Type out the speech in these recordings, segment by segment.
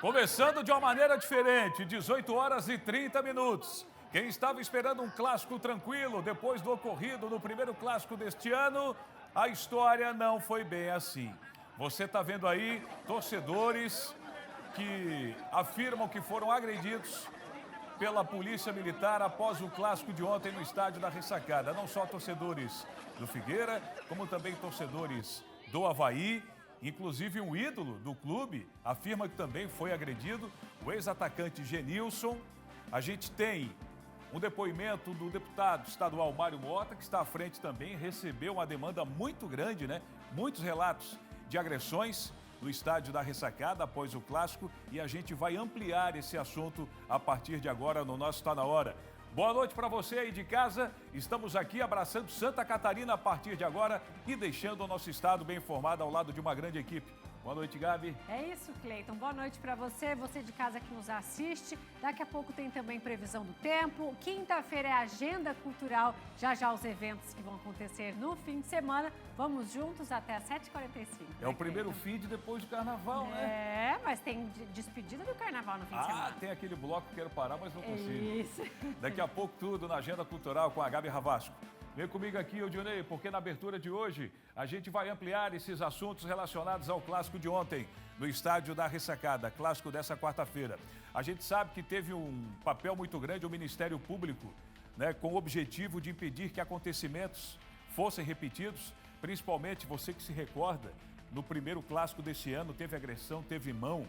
Começando de uma maneira diferente, 18 horas e 30 minutos. Quem estava esperando um clássico tranquilo depois do ocorrido no primeiro clássico deste ano, a história não foi bem assim. Você está vendo aí torcedores que afirmam que foram agredidos pela Polícia Militar após o clássico de ontem no estádio da Ressacada. Não só torcedores do Figueira, como também torcedores do Avaí. Inclusive um ídolo do clube afirma que também foi agredido, o ex-atacante Genilson. A gente tem um depoimento do deputado estadual Mário Mota, que está à frente também, recebeu uma demanda muito grande, né? Muitos relatos de agressões no estádio da Ressacada após o clássico, e a gente vai ampliar esse assunto a partir de agora no nosso Tá Na Hora. Boa noite para você aí de casa. Estamos aqui abraçando Santa Catarina a partir de agora e deixando o nosso estado bem informado ao lado de uma grande equipe. Boa noite, Gabi. É isso, Cleiton. Boa noite para você de casa que nos assiste. Daqui a pouco tem também previsão do tempo. Quinta-feira é agenda cultural. Já os eventos que vão acontecer no fim de semana. Vamos juntos até às 7h45. É o primeiro feed depois do carnaval, né? É, mas tem despedida do carnaval no fim de semana. Tem aquele bloco que quero parar, mas não consigo. Isso. Daqui a pouco tudo na agenda cultural com a Gabi Ravasco. Vem comigo aqui, Eudionei, porque na abertura de hoje a gente vai ampliar esses assuntos relacionados ao clássico de ontem, no estádio da Ressacada, clássico dessa quarta-feira. A gente sabe que teve um papel muito grande o Ministério Público, né, com o objetivo de impedir que acontecimentos fossem repetidos, principalmente você que se recorda, no primeiro clássico desse ano teve agressão, teve mão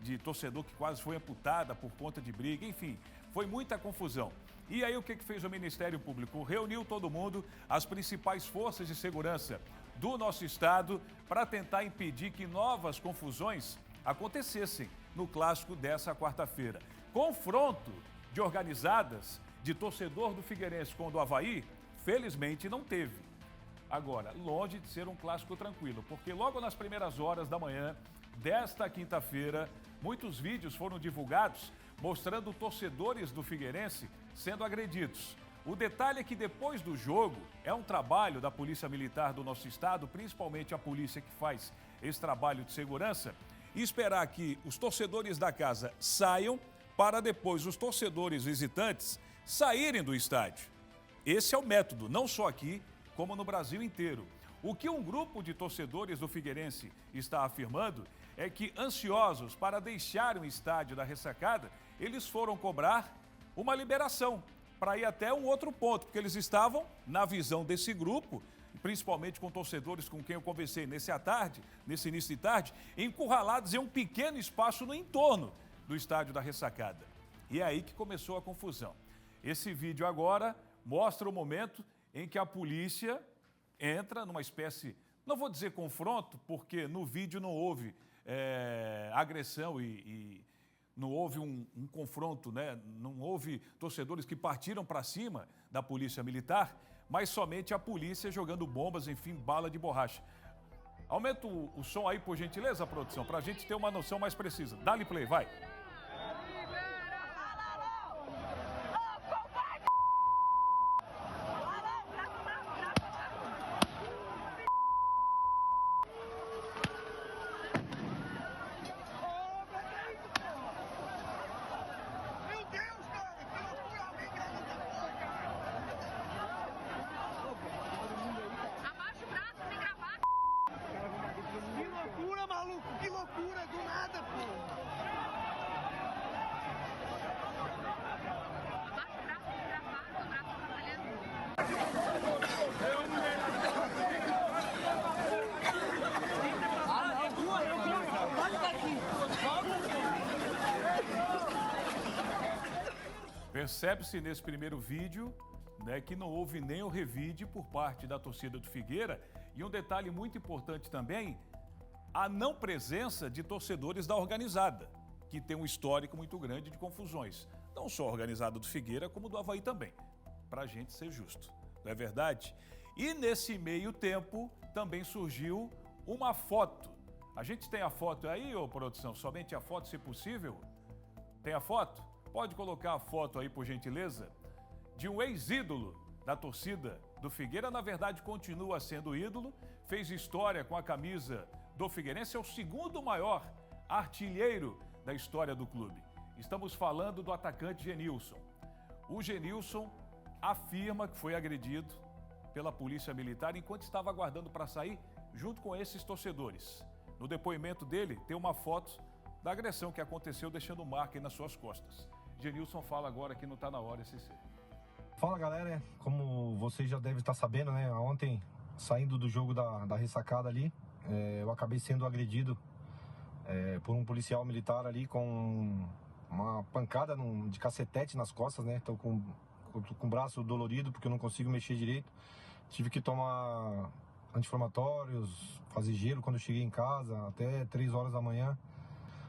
de torcedor que quase foi amputada por conta de briga, enfim, foi muita confusão. E aí o que fez o Ministério Público? Reuniu todo mundo, as principais forças de segurança do nosso estado, para tentar impedir que novas confusões acontecessem no clássico dessa quarta-feira. Confronto de organizadas de torcedor do Figueirense com o do Avaí, felizmente não teve. Agora, longe de ser um clássico tranquilo, porque logo nas primeiras horas da manhã desta quinta-feira, muitos vídeos foram divulgados mostrando torcedores do Figueirense sendo agredidos. O detalhe é que depois do jogo, é um trabalho da Polícia Militar do nosso estado, principalmente a polícia que faz esse trabalho de segurança, e esperar que os torcedores da casa saiam para depois os torcedores visitantes saírem do estádio. Esse é o método, não só aqui, como no Brasil inteiro. O que um grupo de torcedores do Figueirense está afirmando é que, ansiosos para deixar o estádio da Ressacada, eles foram cobrar uma liberação para ir até um outro ponto, porque eles estavam, na visão desse grupo, principalmente com torcedores com quem eu conversei nesse início de tarde, encurralados em um pequeno espaço no entorno do estádio da Ressacada. E é aí que começou a confusão. Esse vídeo agora mostra o momento em que a polícia entra numa espécie, não vou dizer confronto, porque no vídeo não houve agressão e não houve um confronto, né? Não houve torcedores que partiram para cima da polícia militar, mas somente a polícia jogando bombas, enfim, bala de borracha. Aumenta o som aí, por gentileza, produção, para a gente ter uma noção mais precisa. Dá-lhe play, vai. Que loucura, do nada, pô! Abaixa o braço, gravado, o braço trabalhando. Pode daqui! Percebe-se nesse primeiro vídeo, né, que não houve nem o revide por parte da torcida do Figueira. E um detalhe muito importante também, a não presença de torcedores da organizada, que tem um histórico muito grande de confusões. Não só a organizada do Figueira, como do Avaí também, para a gente ser justo, não é verdade? E nesse meio tempo também surgiu uma foto. A gente tem a foto aí, ô produção? Somente a foto, se possível? Tem a foto? Pode colocar a foto aí, por gentileza, de um ex-ídolo da torcida do Figueira. Na verdade, continua sendo ídolo, fez história com a camisa do Figueirense, é o segundo maior artilheiro da história do clube. Estamos falando do atacante Genilson. O Genilson afirma que foi agredido pela Polícia Militar enquanto estava aguardando para sair junto com esses torcedores. No depoimento dele, tem uma foto da agressão que aconteceu, deixando marca aí nas suas costas. Genilson fala agora que não está na hora, SC. Fala, galera, como vocês já devem estar sabendo, né? Ontem, saindo do jogo da ressacada ali, eu acabei sendo agredido por um policial militar ali com uma pancada de cacetete nas costas, né? Tô com o braço dolorido porque eu não consigo mexer direito. Tive que tomar anti-inflamatórios, fazer gelo quando eu cheguei em casa, até 3 horas da manhã.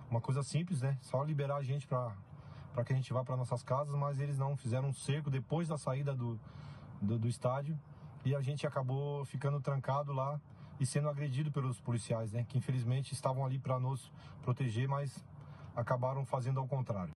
Uma coisa simples, né? Só liberar a gente para que a gente vá para nossas casas, mas eles não fizeram um cerco depois da saída do estádio e a gente acabou ficando trancado lá e sendo agredido pelos policiais, né? Que infelizmente estavam ali para nos proteger, mas acabaram fazendo ao contrário.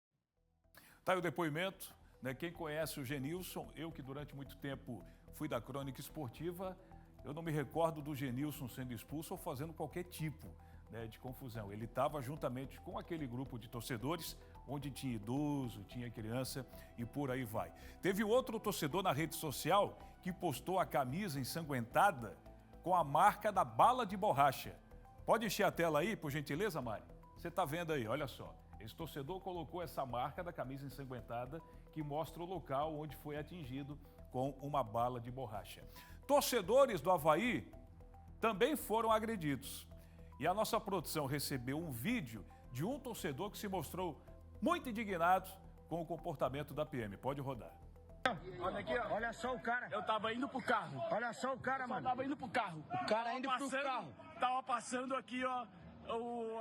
Tá aí o depoimento, né? Quem conhece o Genilson, eu que durante muito tempo fui da crônica esportiva, eu não me recordo do Genilson sendo expulso ou fazendo qualquer tipo, né, de confusão. Ele estava juntamente com aquele grupo de torcedores, onde tinha idoso, tinha criança e por aí vai. Teve outro torcedor na rede social que postou a camisa ensanguentada com a marca da bala de borracha. Pode encher a tela aí, por gentileza, Mari? Você está vendo aí, olha só. Esse torcedor colocou essa marca da camisa ensanguentada que mostra o local onde foi atingido com uma bala de borracha. Torcedores do Avaí também foram agredidos. E a nossa produção recebeu um vídeo de um torcedor que se mostrou muito indignado com o comportamento da PM. Pode rodar. Olha aqui, ó. Olha só o cara. Eu tava indo pro carro. Olha só o cara, mano. Eu tava indo pro carro. O cara indo pro carro. Tava passando aqui, ó,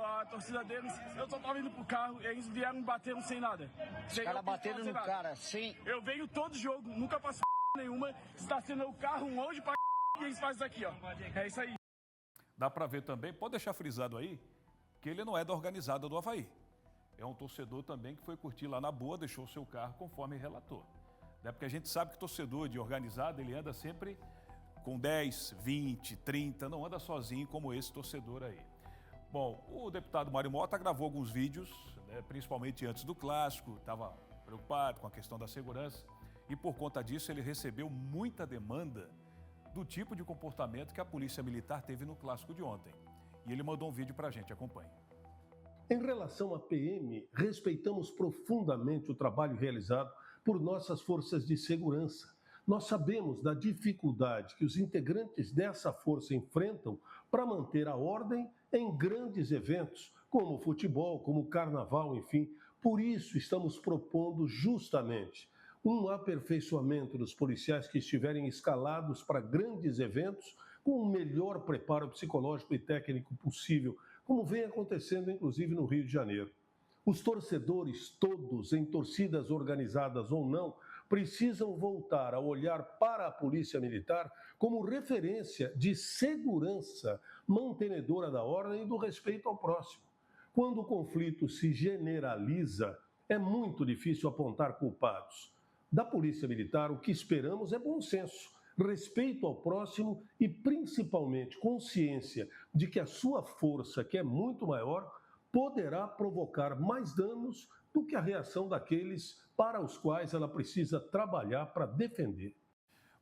a torcida deles. Eu só tava indo pro carro e eles vieram me batendo sem nada. Os caras bateram no cara, sim. Eu venho todo jogo, nunca faço nenhuma. Estacionei o carro longe pra e eles fazem isso aqui, ó. É isso aí. Dá pra ver também, pode deixar frisado aí, que ele não é da organizada do Avaí. É um torcedor também que foi curtir lá na boa, deixou o seu carro conforme relatou. É porque a gente sabe que torcedor de organizado, ele anda sempre com 10, 20, 30, não anda sozinho como esse torcedor aí. Bom, o deputado Mário Mota gravou alguns vídeos, né, principalmente antes do clássico, estava preocupado com a questão da segurança e por conta disso ele recebeu muita demanda do tipo de comportamento que a Polícia Militar teve no clássico de ontem. E ele mandou um vídeo para a gente, acompanhe. Em relação à PM, respeitamos profundamente o trabalho realizado por nossas forças de segurança. Nós sabemos da dificuldade que os integrantes dessa força enfrentam para manter a ordem em grandes eventos, como o futebol, como o carnaval, enfim. Por isso, estamos propondo justamente um aperfeiçoamento dos policiais que estiverem escalados para grandes eventos com o melhor preparo psicológico e técnico possível, como vem acontecendo inclusive no Rio de Janeiro. Os torcedores todos, em torcidas organizadas ou não, precisam voltar a olhar para a Polícia Militar como referência de segurança mantenedora da ordem e do respeito ao próximo. Quando o conflito se generaliza, é muito difícil apontar culpados. Da Polícia Militar, o que esperamos é bom senso, respeito ao próximo e, principalmente, consciência de que a sua força, que é muito maior, poderá provocar mais danos do que a reação daqueles para os quais ela precisa trabalhar para defender.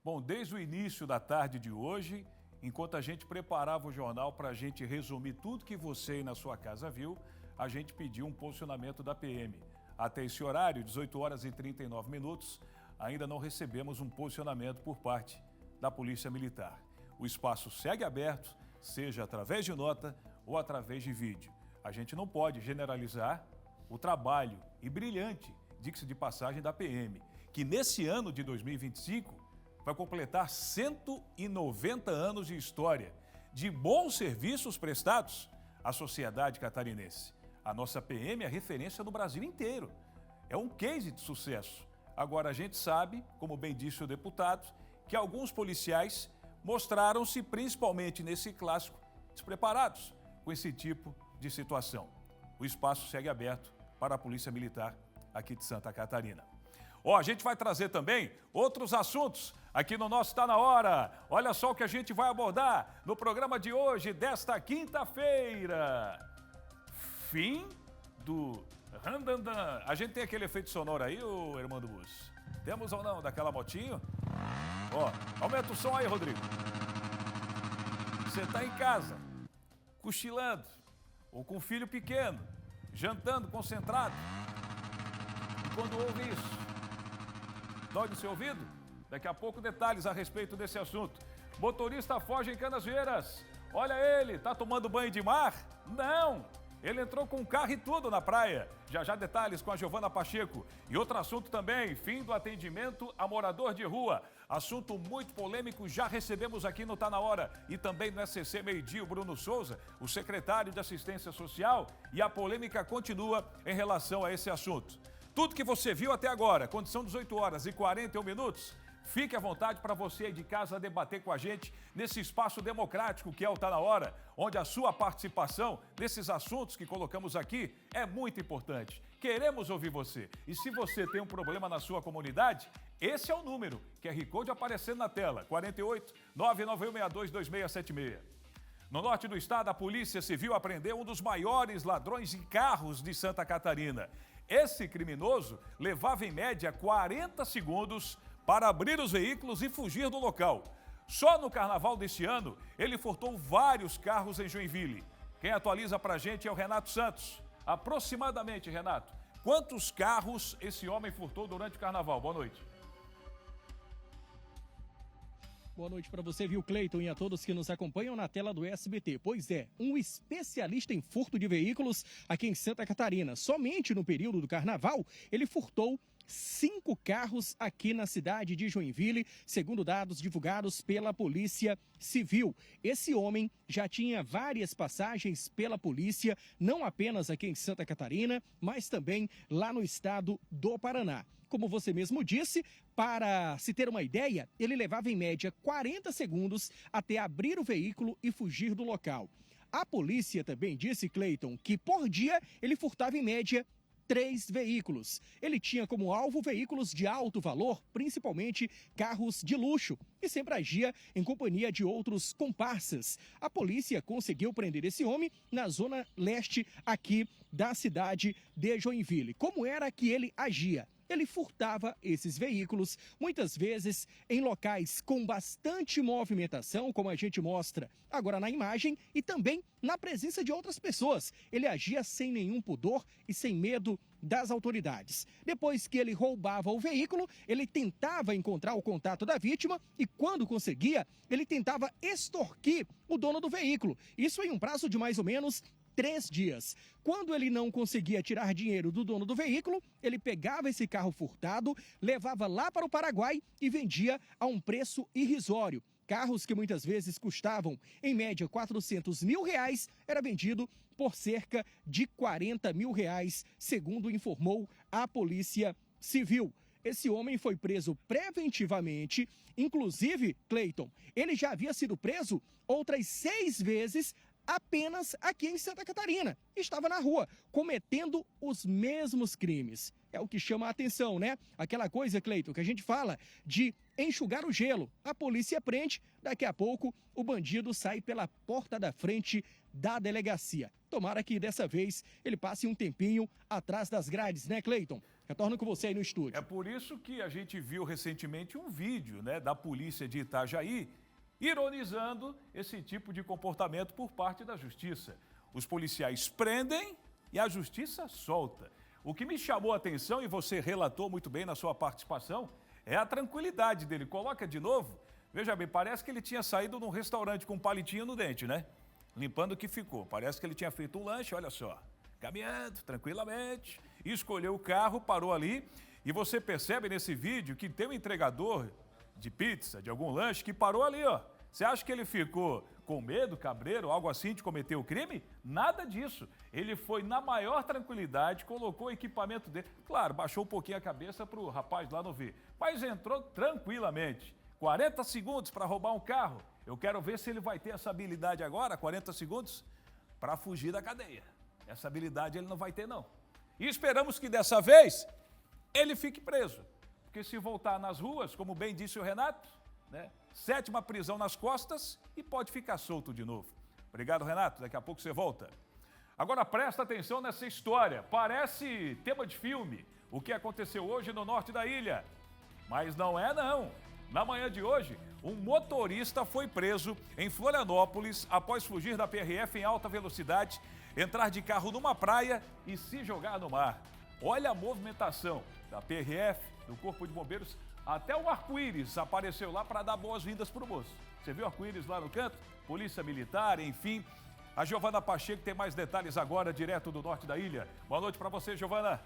Bom, desde o início da tarde de hoje, enquanto a gente preparava o jornal para a gente resumir tudo que você aí na sua casa viu, a gente pediu um posicionamento da PM. Até esse horário, 18 horas e 39 minutos, ainda não recebemos um posicionamento por parte da Polícia Militar. O espaço segue aberto, seja através de nota ou através de vídeo. A gente não pode generalizar o trabalho e brilhante, diga-se de passagem, da PM, que nesse ano de 2025 vai completar 190 anos de história, de bons serviços prestados à sociedade catarinense. A nossa PM é referência no Brasil inteiro. É um case de sucesso. Agora, a gente sabe, como bem disse o deputado, que alguns policiais mostraram-se, principalmente nesse clássico, despreparados com esse tipo de situação. O espaço segue aberto para a Polícia Militar aqui de Santa Catarina. A gente vai trazer também outros assuntos aqui no nosso Tá Na Hora. Olha só o que a gente vai abordar no programa de hoje, desta quinta-feira. Fim do Randandan. A gente tem aquele efeito sonoro aí, ô Armando Bus? Temos ou não, daquela motinho? Ó, aumenta o som aí, Rodrigo. Você tá em casa, cochilando, ou com um filho pequeno, jantando, concentrado. E quando ouve isso, dói no seu ouvido? Daqui a pouco detalhes a respeito desse assunto. Motorista foge em Canasvieiras. Olha ele, tá tomando banho de mar? Não! Ele entrou com um carro e tudo na praia. Já detalhes com a Giovana Pacheco. E outro assunto também, fim do atendimento a morador de rua. Assunto muito polêmico, já recebemos aqui no Tá Na Hora. E também no SCC Meio-Dia, o Bruno Souza, o secretário de Assistência Social. E a polêmica continua em relação a esse assunto. Tudo que você viu até agora, quando são 18 horas e 41 minutos... Fique à vontade para você aí de casa debater com a gente nesse espaço democrático que é o Tá Na Hora, onde a sua participação nesses assuntos que colocamos aqui é muito importante. Queremos ouvir você. E se você tem um problema na sua comunidade, esse é o número, QR Code aparecendo na tela, 48 99162 2676. No norte do estado, a Polícia Civil apreendeu um dos maiores ladrões de carros de Santa Catarina. Esse criminoso levava em média 40 segundos para abrir os veículos e fugir do local. Só no carnaval deste ano, ele furtou vários carros em Joinville. Quem atualiza pra gente é o Renato Santos. Aproximadamente, Renato, quantos carros esse homem furtou durante o carnaval? Boa noite. Boa noite para você, viu, Cleiton, e a todos que nos acompanham na tela do SBT. Pois é, um especialista em furto de veículos aqui em Santa Catarina. Somente no período do carnaval, ele furtou 5 carros aqui na cidade de Joinville, segundo dados divulgados pela Polícia Civil. Esse homem já tinha várias passagens pela polícia, não apenas aqui em Santa Catarina, mas também lá no estado do Paraná. Como você mesmo disse, para se ter uma ideia, ele levava em média 40 segundos até abrir o veículo e fugir do local. A polícia também disse, Cleiton, que por dia ele furtava em média 3 veículos. Ele tinha como alvo veículos de alto valor, principalmente carros de luxo, e sempre agia em companhia de outros comparsas. A polícia conseguiu prender esse homem na zona leste aqui da cidade de Joinville. Como era que ele agia? Ele furtava esses veículos, muitas vezes em locais com bastante movimentação, como a gente mostra agora na imagem, e também na presença de outras pessoas. Ele agia sem nenhum pudor e sem medo das autoridades. Depois que ele roubava o veículo, ele tentava encontrar o contato da vítima e, quando conseguia, ele tentava extorquir o dono do veículo. Isso em um prazo de mais ou menos 3 dias. Quando ele não conseguia tirar dinheiro do dono do veículo, ele pegava esse carro furtado, levava lá para o Paraguai e vendia a um preço irrisório. Carros que muitas vezes custavam, em média, R$400 mil, era vendido por cerca de R$40 mil, segundo informou a Polícia Civil. Esse homem foi preso preventivamente, inclusive, Cleiton, ele já havia sido preso outras 6 vezes apenas aqui em Santa Catarina. Estava na rua, cometendo os mesmos crimes. É o que chama a atenção, né? Aquela coisa, Cleiton, que a gente fala de enxugar o gelo. A polícia prende, daqui a pouco o bandido sai pela porta da frente da delegacia. Tomara que dessa vez ele passe um tempinho atrás das grades, né, Cleiton? Retorno com você aí no estúdio. É por isso que a gente viu recentemente um vídeo, né, da polícia de Itajaí, ironizando esse tipo de comportamento por parte da justiça. Os policiais prendem e a justiça solta. O que me chamou a atenção, e você relatou muito bem na sua participação, é a tranquilidade dele. Coloca de novo. Veja bem, parece que ele tinha saído de um restaurante com um palitinho no dente, né? Limpando o que ficou. Parece que ele tinha feito um lanche, olha só. Caminhando tranquilamente, escolheu o carro, parou ali. E você percebe nesse vídeo que tem um entregador de pizza, de algum lanche, que parou ali, ó. Você acha que ele ficou com medo, cabreiro, algo assim de cometer o crime? Nada disso. Ele foi na maior tranquilidade, colocou o equipamento dele. Claro, baixou um pouquinho a cabeça para o rapaz lá não ver, mas entrou tranquilamente. 40 segundos para roubar um carro. Eu quero ver se ele vai ter essa habilidade agora, 40 segundos, para fugir da cadeia. Essa habilidade ele não vai ter, não. E esperamos que dessa vez ele fique preso. Porque se voltar nas ruas, como bem disse o Renato, né, 7ª prisão nas costas e pode ficar solto de novo. Obrigado, Renato. Daqui a pouco você volta. Agora presta atenção nessa história, parece tema de filme, o que aconteceu hoje no norte da ilha. Mas não é não. Na manhã de hoje, um motorista foi preso em Florianópolis após fugir da PRF em alta velocidade, entrar de carro numa praia e se jogar no mar. Olha a movimentação da PRF, do Corpo de Bombeiros, até o arco-íris apareceu lá para dar boas-vindas para o moço. Você viu o arco-íris lá no canto? Polícia Militar, enfim. A Giovana Pacheco tem mais detalhes agora, direto do norte da ilha. Boa noite para você, Giovana.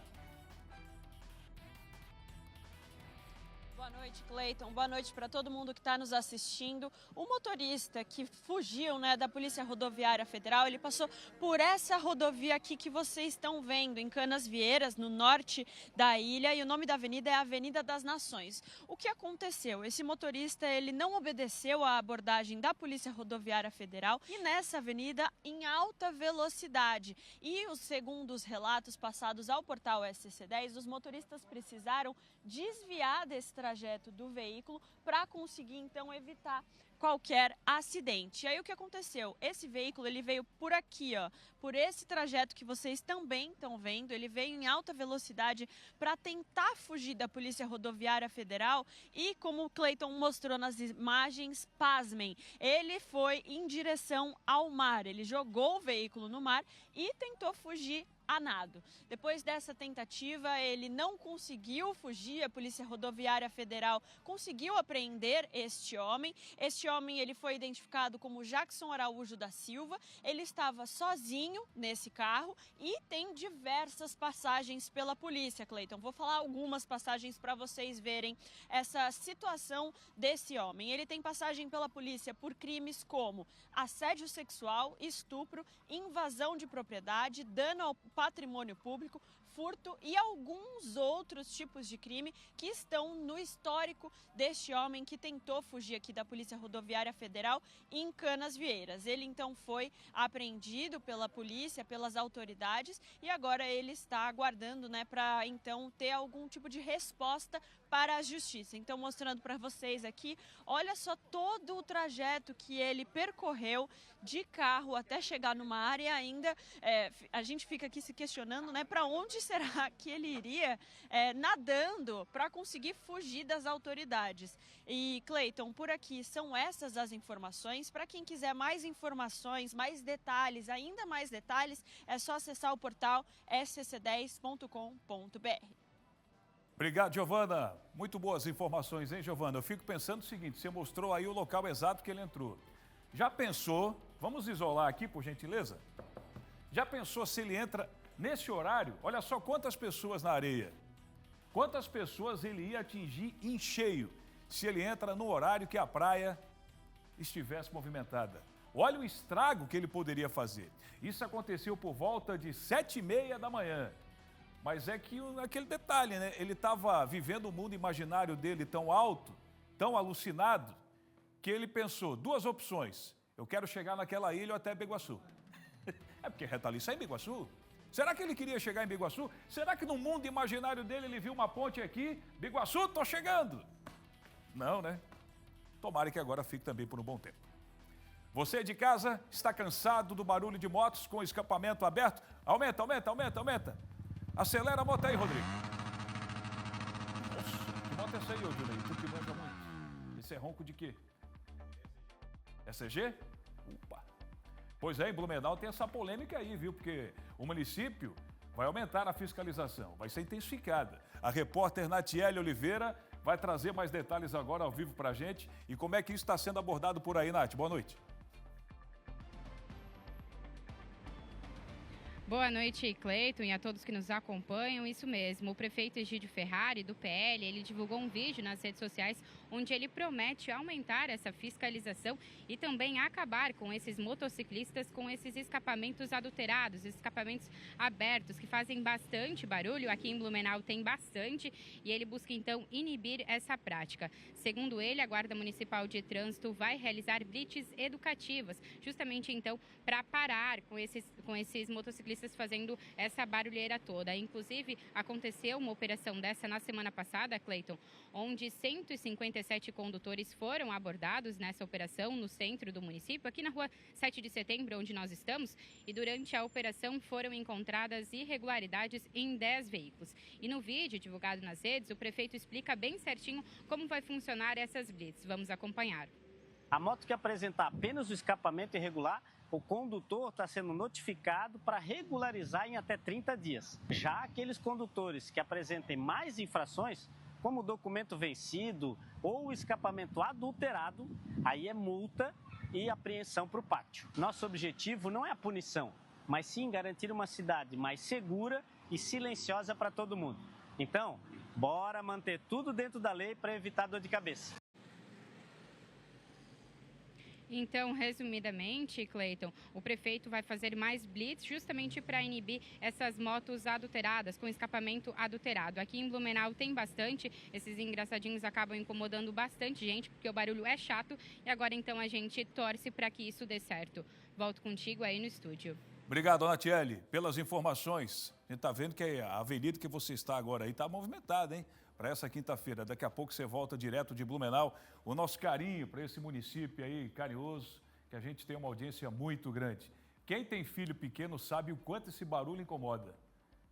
Boa noite, Cleiton. Boa noite para todo mundo que está nos assistindo. O motorista que fugiu, da Polícia Rodoviária Federal, ele passou por essa rodovia aqui que vocês estão vendo, em Canasvieiras, no norte da ilha, e o nome da avenida é Avenida das Nações. O que aconteceu? Esse motorista, ele não obedeceu à abordagem da Polícia Rodoviária Federal e nessa avenida em alta velocidade. E segundo os relatos passados ao portal SC10, os motoristas precisaram desviar desse trajeto do veículo para conseguir então evitar qualquer acidente. E aí o que aconteceu? Esse veículo ele veio por aqui, por esse trajeto que vocês também estão vendo. Ele veio em alta velocidade para tentar fugir da Polícia Rodoviária Federal e, como o Cleiton mostrou nas imagens, pasmem, ele foi em direção ao mar. Ele jogou o veículo no mar e tentou fugir a nado. Depois dessa tentativa, ele não conseguiu fugir. A Polícia Rodoviária Federal conseguiu apreender este homem. Este homem ele foi identificado como Jackson Araújo da Silva. Ele estava sozinho nesse carro e tem diversas passagens pela polícia, Cleiton. Vou falar algumas passagens para vocês verem essa situação desse homem. Ele tem passagem pela polícia por crimes como assédio sexual, estupro, invasão de propriedade, dano ao patrimônio público, furto e alguns outros tipos de crime que estão no histórico deste homem que tentou fugir aqui da Polícia Rodoviária Federal em Canasvieiras. Ele então foi apreendido pela polícia, pelas autoridades e agora ele está aguardando, para então ter algum tipo de resposta para a justiça. Então, mostrando para vocês aqui, olha só todo o trajeto que ele percorreu de carro até chegar numa área e ainda a gente fica aqui se questionando, para onde será que ele iria nadando para conseguir fugir das autoridades. E, Cleiton, por aqui são essas as informações. Para quem quiser mais informações, mais detalhes, ainda mais detalhes, é só acessar o portal scc10.com.br. Obrigado, Giovana. Muito boas informações, hein, Giovana? Eu fico pensando o seguinte, você mostrou aí o local exato que ele entrou. Já pensou, vamos isolar aqui, por gentileza? Já pensou se ele entra nesse horário? Olha só quantas pessoas na areia. Quantas pessoas ele ia atingir em cheio se ele entra no horário que a praia estivesse movimentada. Olha o estrago que ele poderia fazer. Isso aconteceu por volta de 7h30 da manhã. Mas é que aquele detalhe, ele estava vivendo o mundo imaginário dele tão alto, tão alucinado, que ele pensou, duas opções. Eu quero chegar naquela ilha ou até Biguaçu. É porque Reta ali sai em Biguaçu. Será que ele queria chegar em Biguaçu? Será que no mundo imaginário dele ele viu uma ponte aqui? Biguaçu, tô chegando. Não, Tomara que agora fique também por um bom tempo. Você de casa está cansado do barulho de motos com o escapamento aberto? Aumenta. Acelera a moto aí, Rodrigo. Nossa, que moto é essa aí, Odilei? Tu que manja muito. Esse é ronco de quê? É CG? Opa. Pois é, em Blumenau tem essa polêmica aí, viu? Porque o município vai aumentar a fiscalização, vai ser intensificada. A repórter Natiele Oliveira vai trazer mais detalhes agora ao vivo pra gente. E como é que isso está sendo abordado por aí, Nath? Boa noite. Boa noite, Cleiton, e a todos que nos acompanham. Isso mesmo, o prefeito Egídio Ferrari, do PL, ele divulgou um vídeo nas redes sociais onde ele promete aumentar essa fiscalização e também acabar com esses motociclistas com esses escapamentos adulterados, escapamentos abertos que fazem bastante barulho. Aqui em Blumenau tem bastante e ele busca então inibir essa prática. Segundo ele, a Guarda Municipal de Trânsito vai realizar blitz educativas, justamente então para parar com esses motociclistas motoristas fazendo essa barulheira toda. Inclusive, aconteceu uma operação dessa na semana passada, Cleiton, onde 157 condutores foram abordados nessa operação no centro do município, aqui na rua 7 de setembro, onde nós estamos, e durante a operação foram encontradas irregularidades em 10 veículos. E no vídeo divulgado nas redes, o prefeito explica bem certinho como vai funcionar essas blitz. Vamos acompanhar. A moto que apresentar apenas o escapamento irregular, o condutor está sendo notificado para regularizar em até 30 dias. Já aqueles condutores que apresentem mais infrações, como documento vencido ou escapamento adulterado, aí é multa e apreensão para o pátio. Nosso objetivo não é a punição, mas sim garantir uma cidade mais segura e silenciosa para todo mundo. Então, bora manter tudo dentro da lei para evitar dor de cabeça. Então, resumidamente, Cleiton, o prefeito vai fazer mais blitz justamente para inibir essas motos adulteradas, com escapamento adulterado. Aqui em Blumenau tem bastante, esses engraçadinhos acabam incomodando bastante gente, porque o barulho é chato, e agora então a gente torce para que isso dê certo. Volto contigo aí no estúdio. Obrigado, Natiele, pelas informações. A gente está vendo que a avenida que você está agora aí está movimentada, hein? Para essa quinta-feira. Daqui a pouco você volta direto de Blumenau. O nosso carinho para esse município aí, carinhoso, que a gente tem uma audiência muito grande. Quem tem filho pequeno sabe o quanto esse barulho incomoda,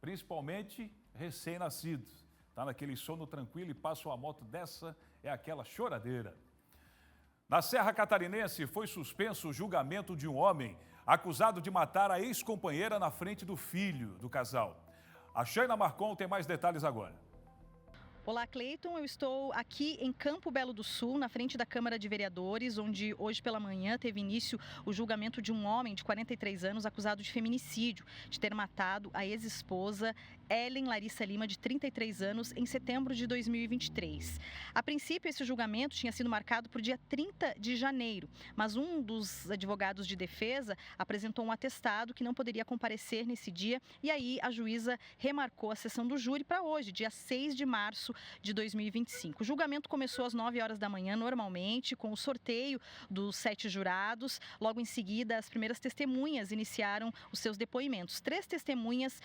principalmente recém-nascidos. Está naquele sono tranquilo e passa uma moto dessa, é aquela choradeira. Na Serra Catarinense foi suspenso o julgamento de um homem acusado de matar a ex-companheira na frente do filho do casal. A Shaina Marcon tem mais detalhes agora. Olá, Cleiton. Eu estou aqui em Campo Belo do Sul, na frente da Câmara de Vereadores, onde hoje pela manhã teve início o julgamento de um homem de 43 anos acusado de feminicídio, de ter matado a ex-esposa Ellen Larissa Lima, de 33 anos, em setembro de 2023. A princípio, esse julgamento tinha sido marcado para o dia 30 de janeiro, mas um dos advogados de defesa apresentou um atestado que não poderia comparecer nesse dia, e aí a juíza remarcou a sessão do júri para hoje, dia 6 de março de 2025. O julgamento começou às 9 horas da manhã, normalmente, com o sorteio dos 7 jurados. Logo em seguida, as primeiras testemunhas iniciaram os seus depoimentos. 3 testemunhas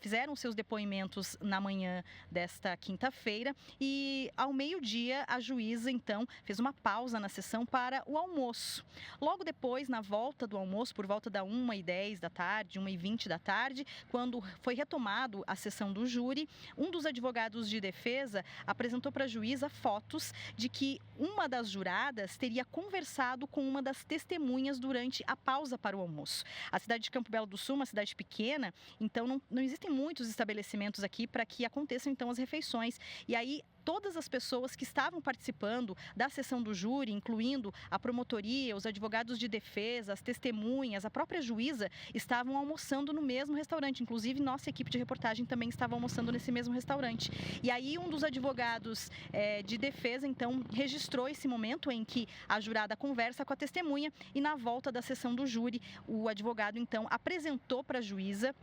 fizeram seus depoimentos na manhã desta quinta-feira e, ao meio-dia, a juíza, então, fez uma pausa na sessão para o almoço. Logo depois, na volta do almoço, por volta da 1h10 da tarde, 1h20 da tarde, quando foi retomado a sessão do júri, um dos advogados de defesa apresentou para a juíza fotos de que uma das juradas teria conversado com uma das testemunhas durante a pausa para o almoço. A cidade de Campo Belo do Sul é uma cidade pequena, então não existem muitos estabelecimentos aqui para que aconteçam então as refeições. E aí todas as pessoas que estavam participando da sessão do júri, incluindo a promotoria, os advogados de defesa, as testemunhas, a própria juíza, estavam almoçando no mesmo restaurante. Inclusive, nossa equipe de reportagem também estava almoçando nesse mesmo restaurante. E aí, um dos advogados de defesa, então, registrou esse momento em que a jurada conversa com a testemunha e, na volta da sessão do júri, o advogado, então, apresentou para a juíza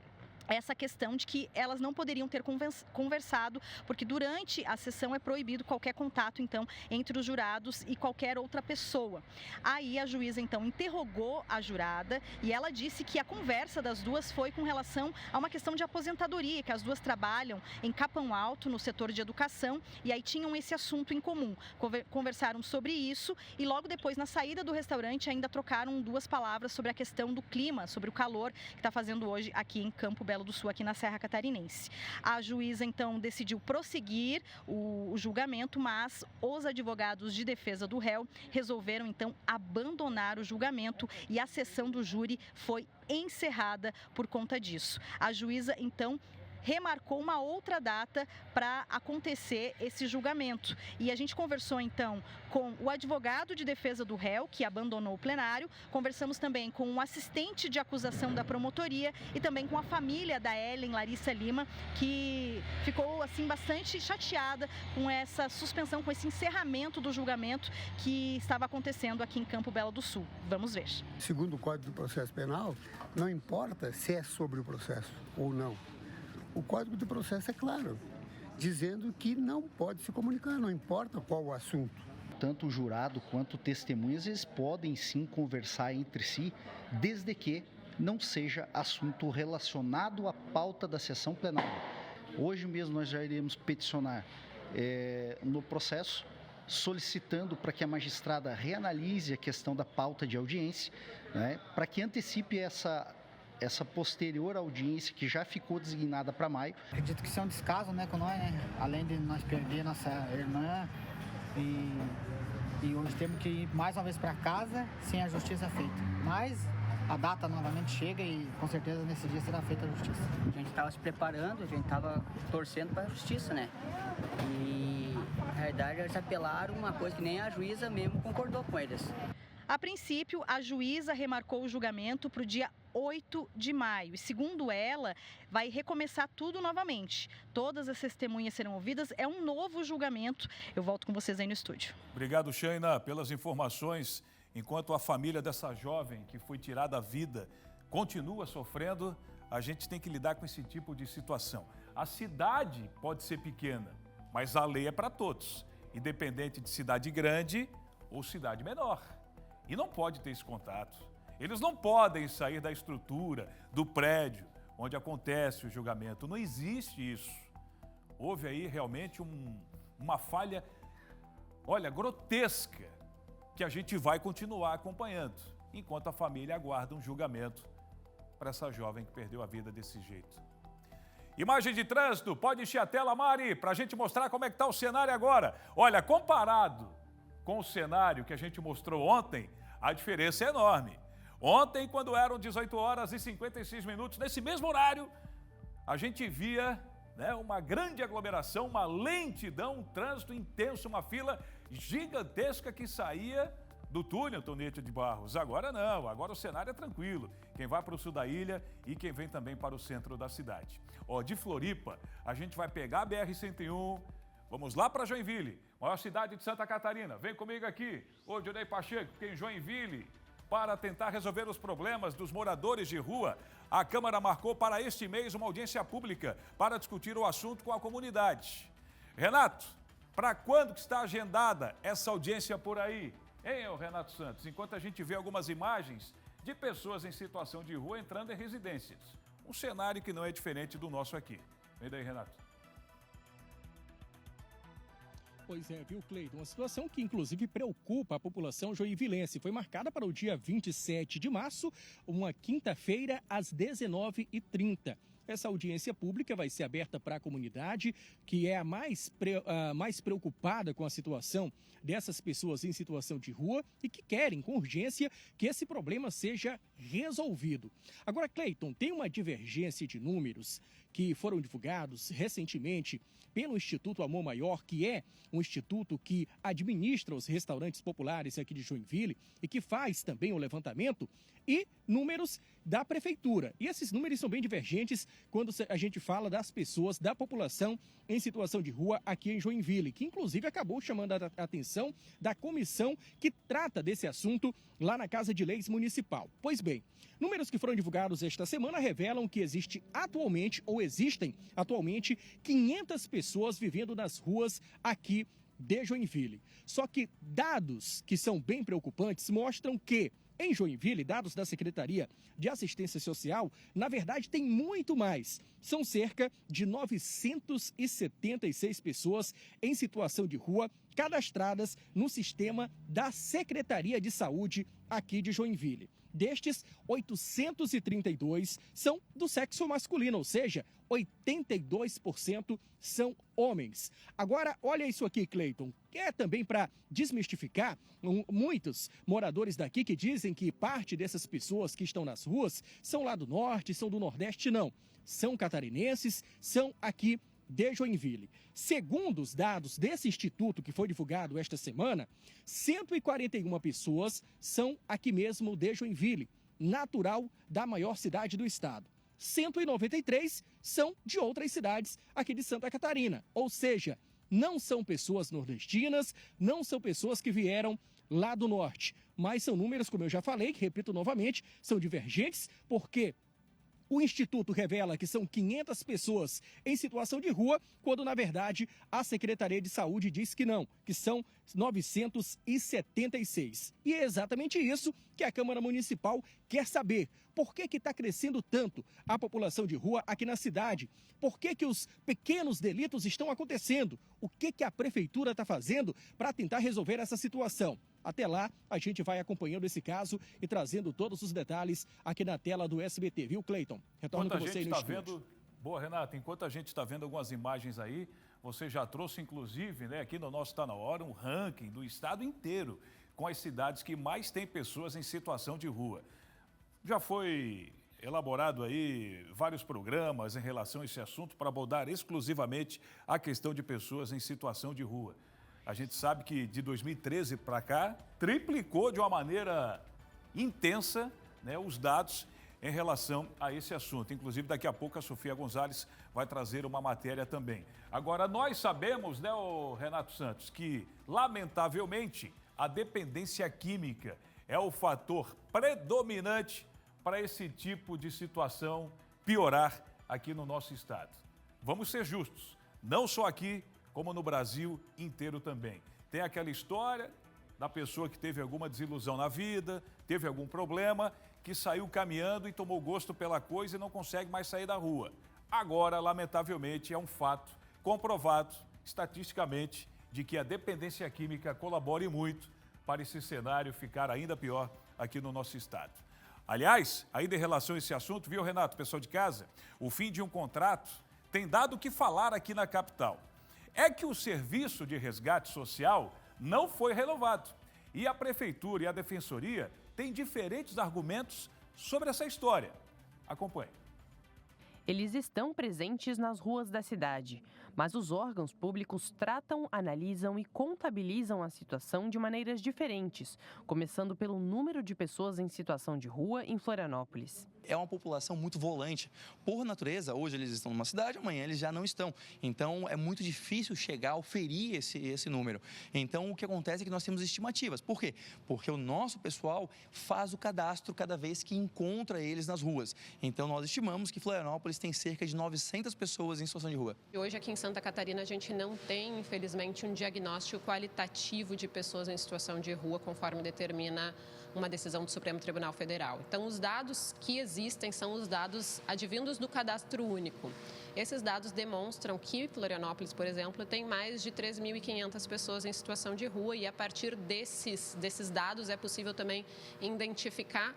essa questão de que elas não poderiam ter conversado, porque durante a sessão é proibido qualquer contato, então, entre os jurados e qualquer outra pessoa. Aí a juíza, então, interrogou a jurada e ela disse que a conversa das duas foi com relação a uma questão de aposentadoria, que as duas trabalham em Capão Alto, no setor de educação, e aí tinham esse assunto em comum. Conversaram sobre isso e logo depois, na saída do restaurante, ainda trocaram 2 palavras sobre a questão do clima, sobre o calor que está fazendo hoje aqui em Campo Belo do Sul, aqui na Serra Catarinense. A juíza, então, decidiu prosseguir o julgamento, mas os advogados de defesa do réu resolveram, então, abandonar o julgamento e a sessão do júri foi encerrada por conta disso. A juíza, então, remarcou uma outra data para acontecer esse julgamento. E a gente conversou, então, com o advogado de defesa do réu, que abandonou o plenário, conversamos também com o assistente de acusação da promotoria e também com a família da Ellen Larissa Lima, que ficou, assim, bastante chateada com essa suspensão, com esse encerramento do julgamento que estava acontecendo aqui em Campo Belo do Sul. Vamos ver. Segundo o Código do Processo Penal, não importa se é sobre o processo ou não. O Código de Processo é claro, dizendo que não pode se comunicar, não importa qual o assunto. Tanto o jurado quanto testemunhas, eles podem sim conversar entre si, desde que não seja assunto relacionado à pauta da sessão plenária. Hoje mesmo nós já iremos peticionar no processo, solicitando para que a magistrada reanalise a questão da pauta de audiência, né, para que antecipe essa posterior audiência que já ficou designada para maio. Acredito que isso é um descaso, né, com nós, né? Além de nós perder nossa irmã e hoje temos que ir mais uma vez para casa sem a justiça feita. Mas a data novamente chega e com certeza nesse dia será feita a justiça. A gente estava se preparando, a gente estava torcendo para a justiça, né? E na realidade eles apelaram uma coisa que nem a juíza mesmo concordou com eles. A princípio, a juíza remarcou o julgamento para o dia 8 de maio. E, segundo ela, vai recomeçar tudo novamente. Todas as testemunhas serão ouvidas. É um novo julgamento. Eu volto com vocês aí no estúdio. Obrigado, Sheina, pelas informações. Enquanto a família dessa jovem que foi tirada a vida continua sofrendo, a gente tem que lidar com esse tipo de situação. A cidade pode ser pequena, mas a lei é para todos, independente de cidade grande ou cidade menor. E não pode ter esse contato. Eles não podem sair da estrutura, do prédio onde acontece o julgamento. Não existe isso. Houve aí realmente uma falha, olha, grotesca, que a gente vai continuar acompanhando, enquanto a família aguarda um julgamento para essa jovem que perdeu a vida desse jeito. Imagem de trânsito, pode encher a tela, Mari, para a gente mostrar como é que está o cenário agora. Olha, comparado com o cenário que a gente mostrou ontem, a diferença é enorme. Ontem, quando eram 18 horas e 56 minutos, nesse mesmo horário, a gente via, né, uma grande aglomeração, uma lentidão, um trânsito intenso, uma fila gigantesca que saía do túnel Tonete de Barros. Agora não, agora o cenário é tranquilo. Quem vai para o sul da ilha e quem vem também para o centro da cidade. De Floripa, a gente vai pegar a BR-101, vamos lá para Joinville, maior cidade de Santa Catarina. Vem comigo aqui, Dionei Pacheco, porque em Joinville, para tentar resolver os problemas dos moradores de rua, a Câmara marcou para este mês uma audiência pública para discutir o assunto com a comunidade. Renato, para quando que está agendada essa audiência por aí? Hein, Renato Santos? Enquanto a gente vê algumas imagens de pessoas em situação de rua entrando em residências. Um cenário que não é diferente do nosso aqui. Vem daí, Renato. Pois é, viu, Cleiton? Uma situação que, inclusive, preocupa a população joinvilense. Foi marcada para o dia 27 de março, uma quinta-feira, às 19h30. Essa audiência pública vai ser aberta para a comunidade, que é a mais preocupada com a situação dessas pessoas em situação de rua e que querem, com urgência, que esse problema seja resolvido. Agora, Cleiton, tem uma divergência de números que foram divulgados recentemente pelo Instituto Amor Maior, que é um instituto que administra os restaurantes populares aqui de Joinville e que faz também o levantamento, e números da prefeitura. E esses números são bem divergentes quando a gente fala das pessoas, da população em situação de rua aqui em Joinville, que inclusive acabou chamando a atenção da comissão que trata desse assunto lá na Casa de Leis Municipal. Pois bem, números que foram divulgados esta semana revelam que existem atualmente 500 pessoas vivendo nas ruas aqui de Joinville. Só que dados que são bem preocupantes mostram que em Joinville, dados da Secretaria de Assistência Social, na verdade tem muito mais. São cerca de 976 pessoas em situação de rua cadastradas no sistema da Secretaria de Saúde aqui de Joinville. Destes, 832 são do sexo masculino, ou seja, 82% são homens. Agora, olha isso aqui, Cleiton, que é também para desmistificar muitos moradores daqui que dizem que parte dessas pessoas que estão nas ruas são lá do norte, são do nordeste, não. São catarinenses, são aqui de Joinville. Segundo os dados desse instituto que foi divulgado esta semana, 141 pessoas são aqui mesmo de Joinville, natural da maior cidade do estado. 193 são de outras cidades aqui de Santa Catarina, ou seja, não são pessoas nordestinas, não são pessoas que vieram lá do norte, mas são números, como eu já falei, que repito novamente, são divergentes, porque o Instituto revela que são 500 pessoas em situação de rua, quando, na verdade, a Secretaria de Saúde diz que não, que são 976. E é exatamente isso que a Câmara Municipal quer saber. Por que está crescendo tanto a população de rua aqui na cidade? Por que os pequenos delitos estão acontecendo? O que a prefeitura está fazendo para tentar resolver essa situação? Até lá, a gente vai acompanhando esse caso e trazendo todos os detalhes aqui na tela do SBT, viu, Cleiton? Retorno com você no estúdio. Boa, Renata, enquanto a gente está vendo algumas imagens aí, você já trouxe, inclusive, né, aqui no nosso Tá Na Hora, um ranking do estado inteiro com as cidades que mais têm pessoas em situação de rua. Já foi elaborado aí vários programas em relação a esse assunto para abordar exclusivamente a questão de pessoas em situação de rua. A gente sabe que de 2013 para cá, triplicou de uma maneira intensa, né, os dados em relação a esse assunto. Inclusive, daqui a pouco a Sofia Gonzalez vai trazer uma matéria também. Agora, nós sabemos, né, Renato Santos, que, lamentavelmente, a dependência química é o fator predominante para esse tipo de situação piorar aqui no nosso estado. Vamos ser justos, não só aqui, como no Brasil inteiro também. Tem aquela história da pessoa que teve alguma desilusão na vida, teve algum problema, que saiu caminhando e tomou gosto pela coisa e não consegue mais sair da rua. Agora, lamentavelmente, é um fato comprovado estatisticamente de que a dependência química colabore muito para esse cenário ficar ainda pior aqui no nosso estado. Aliás, ainda em relação a esse assunto, viu, Renato, pessoal de casa? O fim de um contrato tem dado o que falar aqui na capital. É que o serviço de resgate social não foi renovado. E a Prefeitura e a Defensoria têm diferentes argumentos sobre essa história. Acompanhe. Eles estão presentes nas ruas da cidade, mas os órgãos públicos tratam, analisam e contabilizam a situação de maneiras diferentes, começando pelo número de pessoas em situação de rua em Florianópolis. É uma população muito volante. Por natureza, hoje eles estão numa cidade, amanhã eles já não estão. Então, é muito difícil chegar a oferir esse número. Então, o que acontece é que nós temos estimativas. Por quê? Porque o nosso pessoal faz o cadastro cada vez que encontra eles nas ruas. Então, nós estimamos que Florianópolis tem cerca de 900 pessoas em situação de rua. Hoje, aqui em Santa Catarina, a gente não tem, infelizmente, um diagnóstico qualitativo de pessoas em situação de rua, conforme determina uma decisão do Supremo Tribunal Federal. Então, os dados que existem são os dados advindos do Cadastro Único. Esses dados demonstram que Florianópolis, por exemplo, tem mais de 3.500 pessoas em situação de rua e, a partir desses dados, é possível também identificar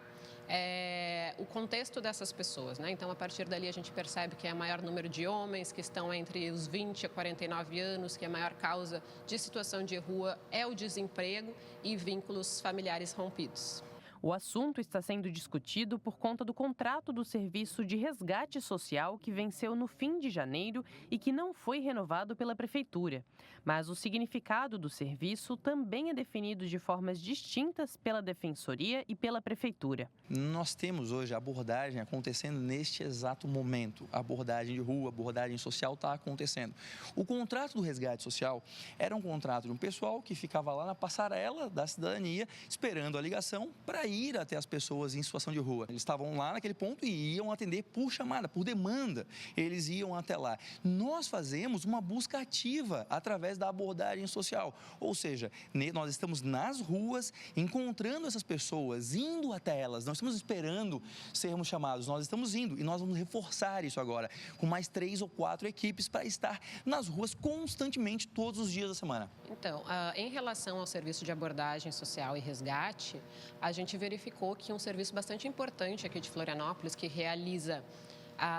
o contexto dessas pessoas, né? Então, a partir dali, a gente percebe que é o maior número de homens que estão entre os 20 a 49 anos, que a maior causa de situação de rua é o desemprego e vínculos familiares rompidos. O assunto está sendo discutido por conta do contrato do Serviço de Resgate Social que venceu no fim de janeiro e que não foi renovado pela Prefeitura. Mas o significado do serviço também é definido de formas distintas pela Defensoria e pela Prefeitura. Nós temos hoje a abordagem acontecendo neste exato momento. A abordagem de rua, a abordagem social está acontecendo. O contrato do resgate social era um contrato de um pessoal que ficava lá na passarela da cidadania esperando a ligação para ir até as pessoas em situação de rua. Eles estavam lá naquele ponto e iam atender por chamada, por demanda. Eles iam até lá. Nós fazemos uma busca ativa através da abordagem social. Ou seja, nós estamos nas ruas, encontrando essas pessoas, indo até elas. Não estamos esperando sermos chamados, nós estamos indo. E nós vamos reforçar isso agora, com mais 3 ou 4 equipes para estar nas ruas constantemente, todos os dias da semana. Então, em relação ao serviço de abordagem social e resgate, a gente verificou que um serviço bastante importante aqui de Florianópolis, que realiza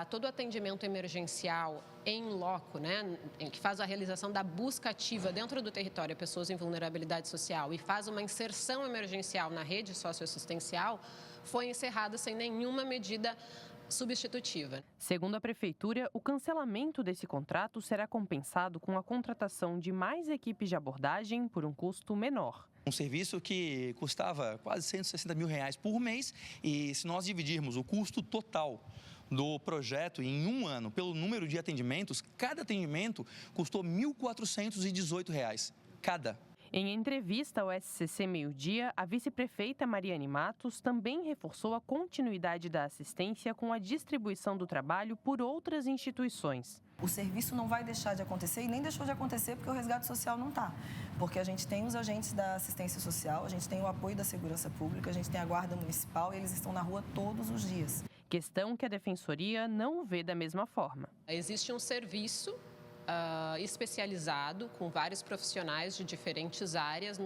todo o atendimento emergencial em loco, né, que faz a realização da busca ativa dentro do território a pessoas em vulnerabilidade social e faz uma inserção emergencial na rede socioassistencial, foi encerrada sem nenhuma medida substitutiva. Segundo a Prefeitura, o cancelamento desse contrato será compensado com a contratação de mais equipes de abordagem por um custo menor. Um serviço que custava quase R$160 mil por mês e se nós dividirmos o custo total do projeto em um ano pelo número de atendimentos, cada atendimento custou R$1.418, cada. Em entrevista ao SCC Meio Dia, a vice-prefeita Mariane Matos também reforçou a continuidade da assistência com a distribuição do trabalho por outras instituições. O serviço não vai deixar de acontecer e nem deixou de acontecer porque o resgate social não está. Porque a gente tem os agentes da assistência social, a gente tem o apoio da segurança pública, a gente tem a guarda municipal e eles estão na rua todos os dias. Questão que a Defensoria não vê da mesma forma. Existe um serviço especializado com vários profissionais de diferentes áreas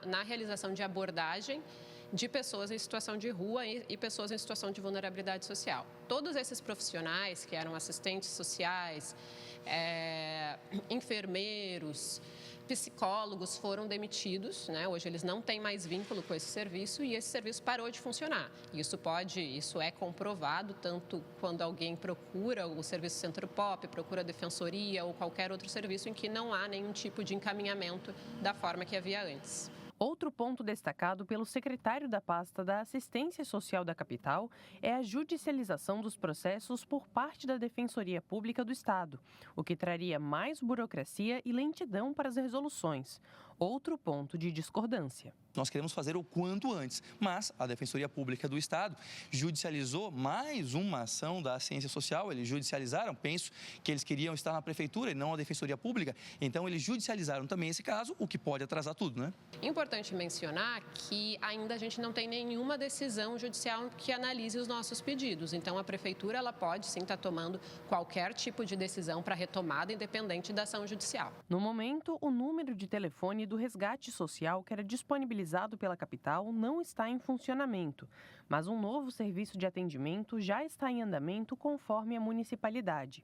na realização de abordagem de pessoas em situação de rua e pessoas em situação de vulnerabilidade social. Todos esses profissionais, que eram assistentes sociais, enfermeiros, psicólogos, foram demitidos, né? Hoje eles não têm mais vínculo com esse serviço e esse serviço parou de funcionar. Isso é comprovado tanto quando alguém procura o serviço Centro Pop, procura a Defensoria ou qualquer outro serviço em que não há nenhum tipo de encaminhamento da forma que havia antes. Outro ponto destacado pelo secretário da pasta da Assistência Social da capital é a judicialização dos processos por parte da Defensoria Pública do Estado, o que traria mais burocracia e lentidão para as resoluções. Outro ponto de discordância. Nós queremos fazer o quanto antes, mas a Defensoria Pública do Estado judicializou mais uma ação da Assistência Social. Eles judicializaram, penso que eles queriam estar na Prefeitura e não na Defensoria Pública, então eles judicializaram também esse caso, o que pode atrasar tudo, né? Importante mencionar que ainda a gente não tem nenhuma decisão judicial que analise os nossos pedidos. Então, a Prefeitura ela pode sim estar tomando qualquer tipo de decisão para retomada, independente da ação judicial. No momento, o número de telefone do resgate social que era disponibilizado pela capital não está em funcionamento, mas um novo serviço de atendimento já está em andamento conforme a municipalidade.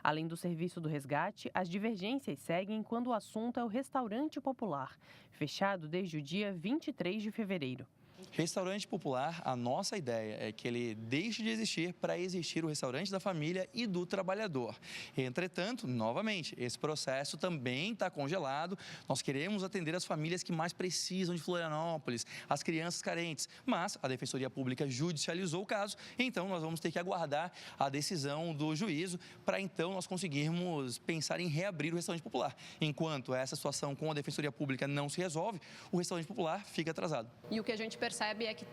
Além do serviço do resgate, as divergências seguem quando o assunto é o restaurante popular, fechado desde o dia 23 de fevereiro. Restaurante popular, a nossa ideia é que ele deixe de existir para existir o restaurante da família e do trabalhador. Entretanto, novamente, esse processo também está congelado. Nós queremos atender as famílias que mais precisam de Florianópolis, as crianças carentes, mas a Defensoria Pública judicializou o caso, então nós vamos ter que aguardar a decisão do juízo para então nós conseguirmos pensar em reabrir o restaurante popular. Enquanto essa situação com a Defensoria Pública não se resolve, o restaurante popular fica atrasado. E o que a gente percebe é que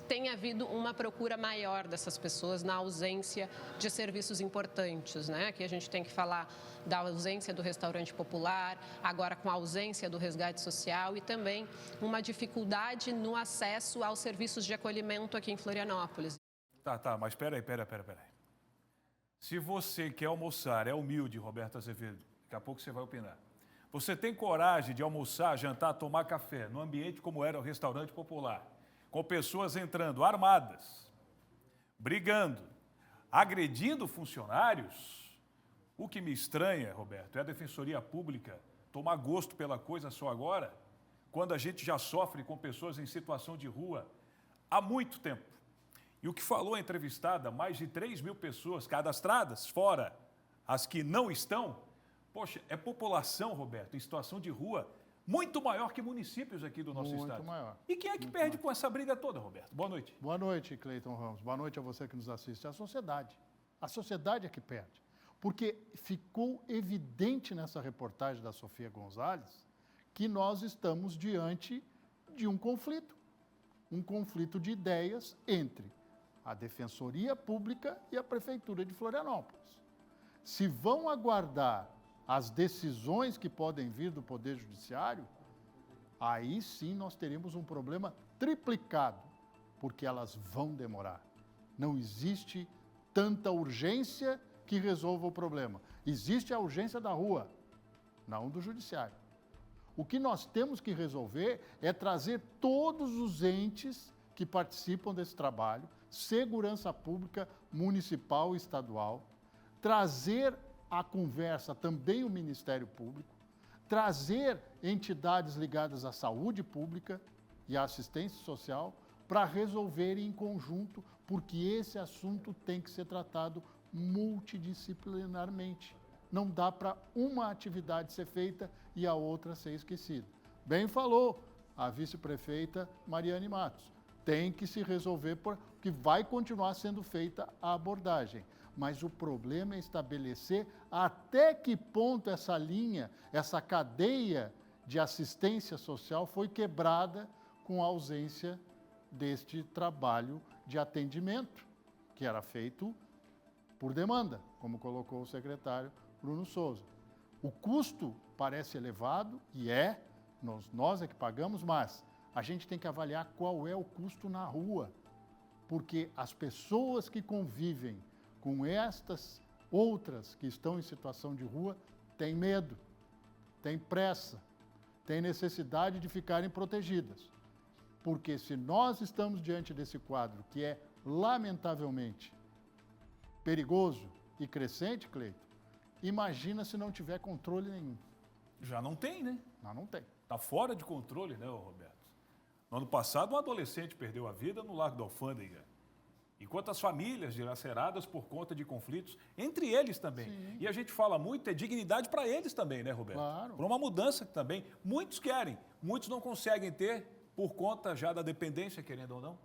tem havido uma procura maior dessas pessoas na ausência de serviços importantes, né? Aqui a gente tem que falar da ausência do restaurante popular, agora com a ausência do resgate social e também uma dificuldade no acesso aos serviços de acolhimento aqui em Florianópolis. Tá, mas peraí. Se você quer almoçar, é humilde, Roberto Azevedo, daqui a pouco você vai opinar. Você tem coragem de almoçar, jantar, tomar café no ambiente como era o restaurante popular, com pessoas entrando armadas, brigando, agredindo funcionários? O que me estranha, Roberto, é a Defensoria Pública tomar gosto pela coisa só agora, quando a gente já sofre com pessoas em situação de rua há muito tempo. E o que falou a entrevistada, mais de 3 mil pessoas cadastradas, fora as que não estão, poxa, é população, Roberto, em situação de rua muito maior que municípios aqui do nosso estado. Muito maior. E quem é que perde com essa briga toda, Roberto? Boa noite. Boa noite, Cleiton Ramos. Boa noite a você que nos assiste. A sociedade. A sociedade é que perde. Porque ficou evidente nessa reportagem da Sofia Gonzalez que nós estamos diante de um conflito de ideias entre a Defensoria Pública e a Prefeitura de Florianópolis. Se vão aguardar as decisões que podem vir do Poder Judiciário, aí sim nós teremos um problema triplicado, porque elas vão demorar. Não existe tanta urgência que resolva o problema. Existe a urgência da rua, não do Judiciário. O que nós temos que resolver é trazer todos os entes que participam desse trabalho, segurança pública municipal e estadual, trazer a conversa também o Ministério Público, trazer entidades ligadas à saúde pública e à assistência social para resolverem em conjunto, porque esse assunto tem que ser tratado multidisciplinarmente. Não dá para uma atividade ser feita e a outra ser esquecida. Bem falou a vice-prefeita Mariane Matos. Tem que se resolver porque vai continuar sendo feita a abordagem. Mas o problema é estabelecer até que ponto essa linha, essa cadeia de assistência social foi quebrada com a ausência deste trabalho de atendimento, que era feito por demanda, como colocou o secretário Bruno Souza. O custo parece elevado, e nós é que pagamos, mas a gente tem que avaliar qual é o custo na rua, porque as pessoas que convivem com estas outras que estão em situação de rua têm medo, têm pressa, têm necessidade de ficarem protegidas. Porque se nós estamos diante desse quadro, que é lamentavelmente perigoso e crescente, Cleiton, imagina se não tiver controle nenhum. Já não tem, né? Não tem. Está fora de controle, né, Roberto? No ano passado, um adolescente perdeu a vida no Largo da Alfândega. E quantas famílias dilaceradas por conta de conflitos, entre eles também. Sim. E a gente fala muito, é dignidade para eles também, né, Roberto? Claro. Por uma mudança que também muitos querem, muitos não conseguem ter por conta já da dependência, querendo ou não.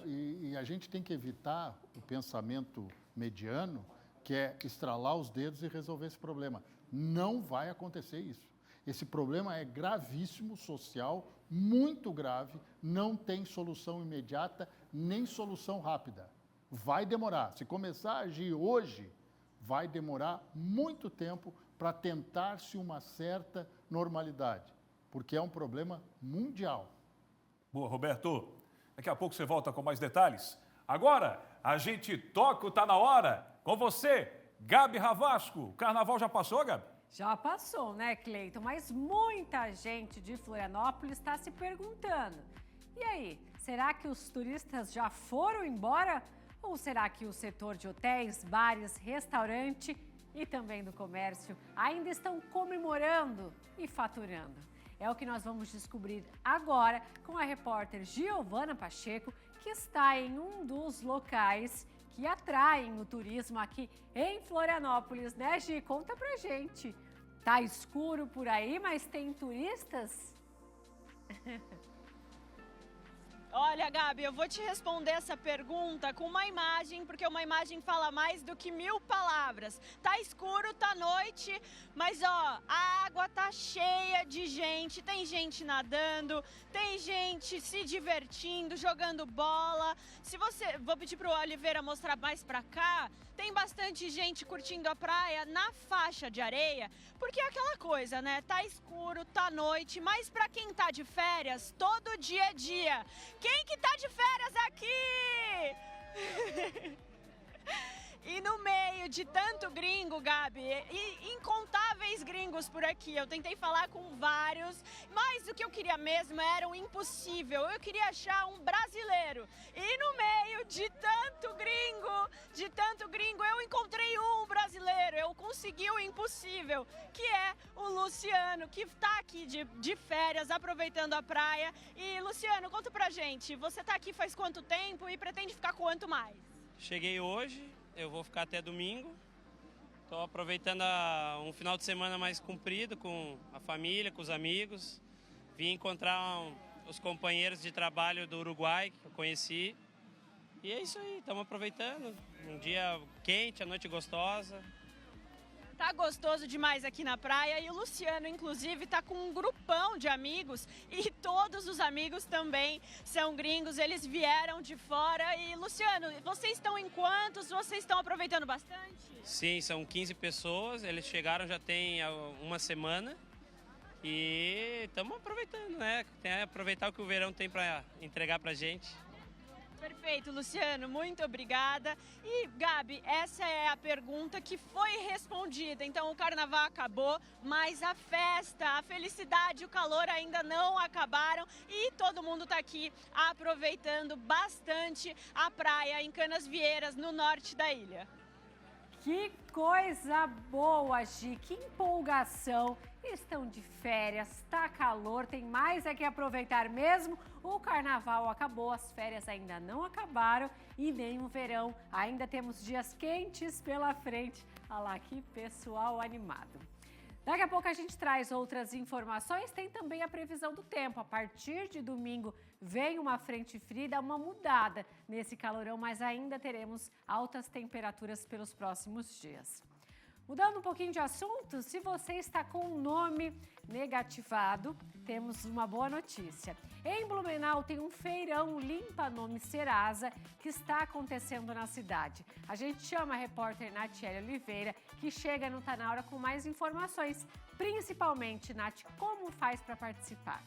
E a gente tem que evitar o pensamento mediano, que é estralar os dedos e resolver esse problema. Não vai acontecer isso. Esse problema é gravíssimo, social, muito grave, não tem solução imediata, nem solução rápida. Vai demorar. Se começar a agir hoje, vai demorar muito tempo para tentar-se uma certa normalidade, porque é um problema mundial. Boa, Roberto. Daqui a pouco você volta com mais detalhes. Agora, a gente toca o Tá Na Hora com você, Gabi Ravasco. O carnaval já passou, Gabi? Já passou, né, Cleiton? Mas muita gente de Florianópolis está se perguntando. E aí, será que os turistas já foram embora? Ou será que o setor de hotéis, bares, restaurante e também do comércio ainda estão comemorando e faturando? É o que nós vamos descobrir agora com a repórter Giovana Pacheco, que está em um dos locais que atraem o turismo aqui em Florianópolis, né, Gi? Conta pra gente. Tá escuro por aí, mas tem turistas? Olha, Gabi, eu vou te responder essa pergunta com uma imagem, porque uma imagem fala mais do que 1000 palavras. Tá escuro, tá noite, mas ó, a água tá cheia de gente, tem gente nadando, tem gente se divertindo, jogando bola. Vou pedir pro Oliveira mostrar mais pra cá. Tem bastante gente curtindo a praia na faixa de areia, porque é aquela coisa, né? Tá escuro, tá noite, mas pra quem tá de férias, todo dia é dia. Quem que tá de férias aqui? E no meio de tanto gringo, Gabi, e incontáveis gringos por aqui, eu tentei falar com vários, mas o que eu queria mesmo era um impossível, eu queria achar um brasileiro. E no meio de tanto gringo, eu encontrei um brasileiro, eu consegui o impossível, que é o Luciano, que tá aqui de férias, aproveitando a praia. E Luciano, conta pra gente, você tá aqui faz quanto tempo e pretende ficar quanto mais? Cheguei hoje. Eu vou ficar até domingo. Estou aproveitando um final de semana mais comprido com a família, com os amigos. Vim encontrar os companheiros de trabalho do Uruguai, que eu conheci. E é isso aí, estamos aproveitando. Um dia quente, a noite gostosa. Tá gostoso demais aqui na praia e o Luciano, inclusive, tá com um grupão de amigos e todos os amigos também são gringos, eles vieram de fora. E, Luciano, vocês estão em quantos? Vocês estão aproveitando bastante? Sim, são 15 pessoas, eles chegaram já tem uma semana e estamos aproveitando, né? Tem que aproveitar o que o verão tem para entregar pra gente. Perfeito, Luciano, muito obrigada. E, Gabi, essa é a pergunta que foi respondida. Então, o carnaval acabou, mas a festa, a felicidade, o calor ainda não acabaram e todo mundo está aqui aproveitando bastante a praia em Canasvieiras, no norte da ilha. Que coisa boa, Gi, que empolgação. Estão de férias, tá calor, tem mais é que aproveitar mesmo. O carnaval acabou, as férias ainda não acabaram e nem o verão. Ainda temos dias quentes pela frente. Olha lá, que pessoal animado. Daqui a pouco a gente traz outras informações, tem também a previsão do tempo. A partir de domingo vem uma frente fria, dá uma mudada nesse calorão, mas ainda teremos altas temperaturas pelos próximos dias. Mudando um pouquinho de assunto, se você está com um nome negativado, temos uma boa notícia. Em Blumenau tem um feirão Limpa Nome Serasa que está acontecendo na cidade. A gente chama a repórter Natiele Oliveira, que chega no Tá Na Hora com mais informações. Principalmente, Nath, como faz para participar?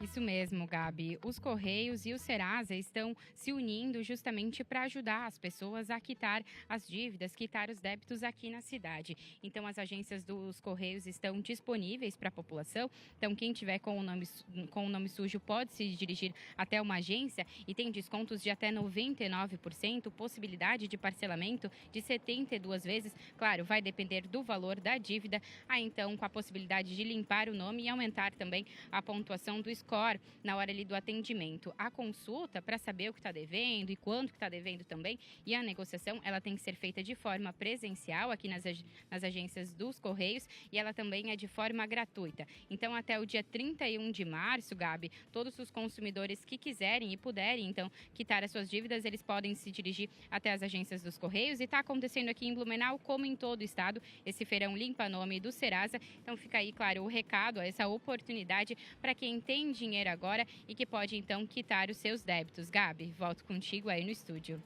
Isso mesmo, Gabi. Os Correios e o Serasa estão se unindo justamente para ajudar as pessoas a quitar as dívidas, quitar os débitos aqui na cidade. Então, as agências dos Correios estão disponíveis para a população. Então, quem tiver com o nome sujo pode se dirigir até uma agência e tem descontos de até 99%, possibilidade de parcelamento de 72 vezes. Claro, vai depender do valor da dívida. Então, com a possibilidade de limpar o nome e aumentar também a pontuação do score na hora ali do atendimento. A consulta para saber o que está devendo e quanto que está devendo também, e a negociação, ela tem que ser feita de forma presencial aqui nas agências dos Correios, e ela também é de forma gratuita. Então, até o dia 31 de março, Gabi, todos os consumidores que quiserem e puderem, então, quitar as suas dívidas, eles podem se dirigir até as agências dos Correios, e está acontecendo aqui em Blumenau, como em todo o estado, esse feirão Limpa Nome do Serasa. Então, fica aí, claro, o recado, essa oportunidade para quem tem dinheiro agora e que pode, então, quitar os seus débitos. Gabi, volto contigo aí no estúdio.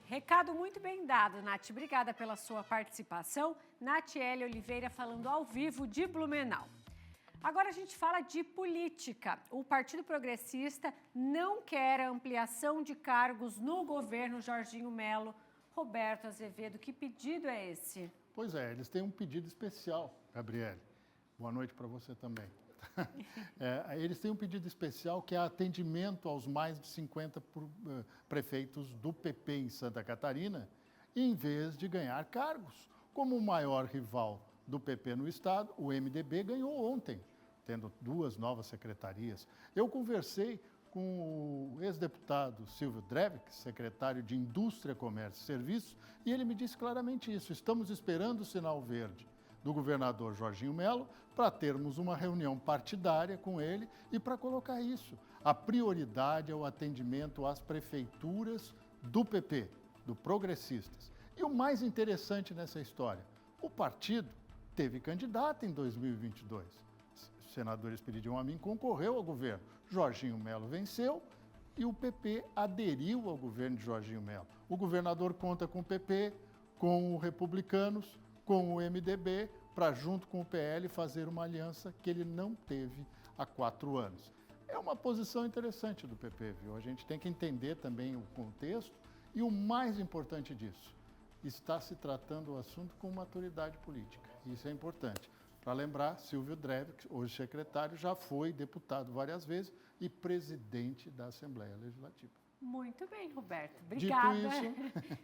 Recado muito bem dado, Nath. Obrigada pela sua participação. Natiele Oliveira falando ao vivo de Blumenau. Agora a gente fala de política. O Partido Progressista não quer a ampliação de cargos no governo Jorginho Melo. Roberto Azevedo, que pedido é esse? Pois é, eles têm um pedido especial, Gabriele. Boa noite para você também. Eles têm um pedido especial que é atendimento aos mais de 50 prefeitos do PP em Santa Catarina, em vez de ganhar cargos. Como o maior rival do PP no estado, o MDB ganhou ontem, tendo 2 novas secretarias. Eu conversei com o ex-deputado Silvio Drevik, secretário de Indústria, Comércio e Serviços, e ele me disse claramente isso: estamos esperando o sinal verde do governador Jorginho Melo para termos uma reunião partidária com ele e para colocar isso. A prioridade é o atendimento às prefeituras do PP, do Progressistas. E o mais interessante nessa história, o partido teve candidato em 2022. O senador Esperidião Amin concorreu ao governo. Jorginho Melo venceu e o PP aderiu ao governo de Jorginho Melo. O governador conta com o PP, com os republicanos, com o MDB, para, junto com o PL, fazer uma aliança que ele não teve há 4 anos. É uma posição interessante do PP, viu? A gente tem que entender também o contexto e o mais importante disso, está se tratando o assunto com maturidade política. Isso é importante. Para lembrar, Silvio Drevik, hoje secretário, já foi deputado várias vezes e presidente da Assembleia Legislativa. Muito bem, Roberto. Obrigada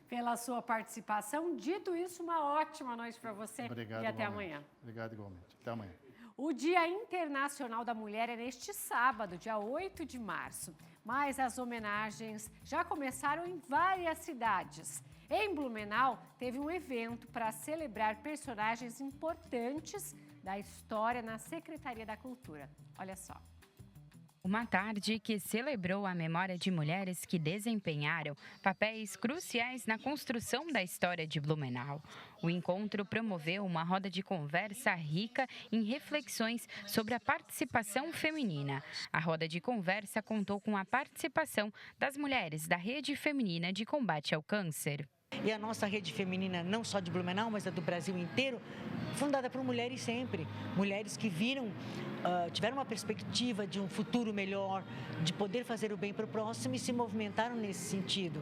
pela sua participação. Dito isso, uma ótima noite para você. Obrigado, e até igualmente. amanhã. Obrigado igualmente. Até amanhã. O Dia Internacional da Mulher é neste sábado, dia 8 de março. Mas as homenagens já começaram em várias cidades. Em Blumenau, teve um evento para celebrar personagens importantes da história na Secretaria da Cultura. Olha só. Uma tarde que celebrou a memória de mulheres que desempenharam papéis cruciais na construção da história de Blumenau. O encontro promoveu uma roda de conversa rica em reflexões sobre a participação feminina. A roda de conversa contou com a participação das mulheres da Rede Feminina de Combate ao Câncer. E a nossa rede feminina, não só de Blumenau, mas a do Brasil inteiro, fundada por mulheres sempre. Mulheres que tiveram uma perspectiva de um futuro melhor, de poder fazer o bem para o próximo e se movimentaram nesse sentido.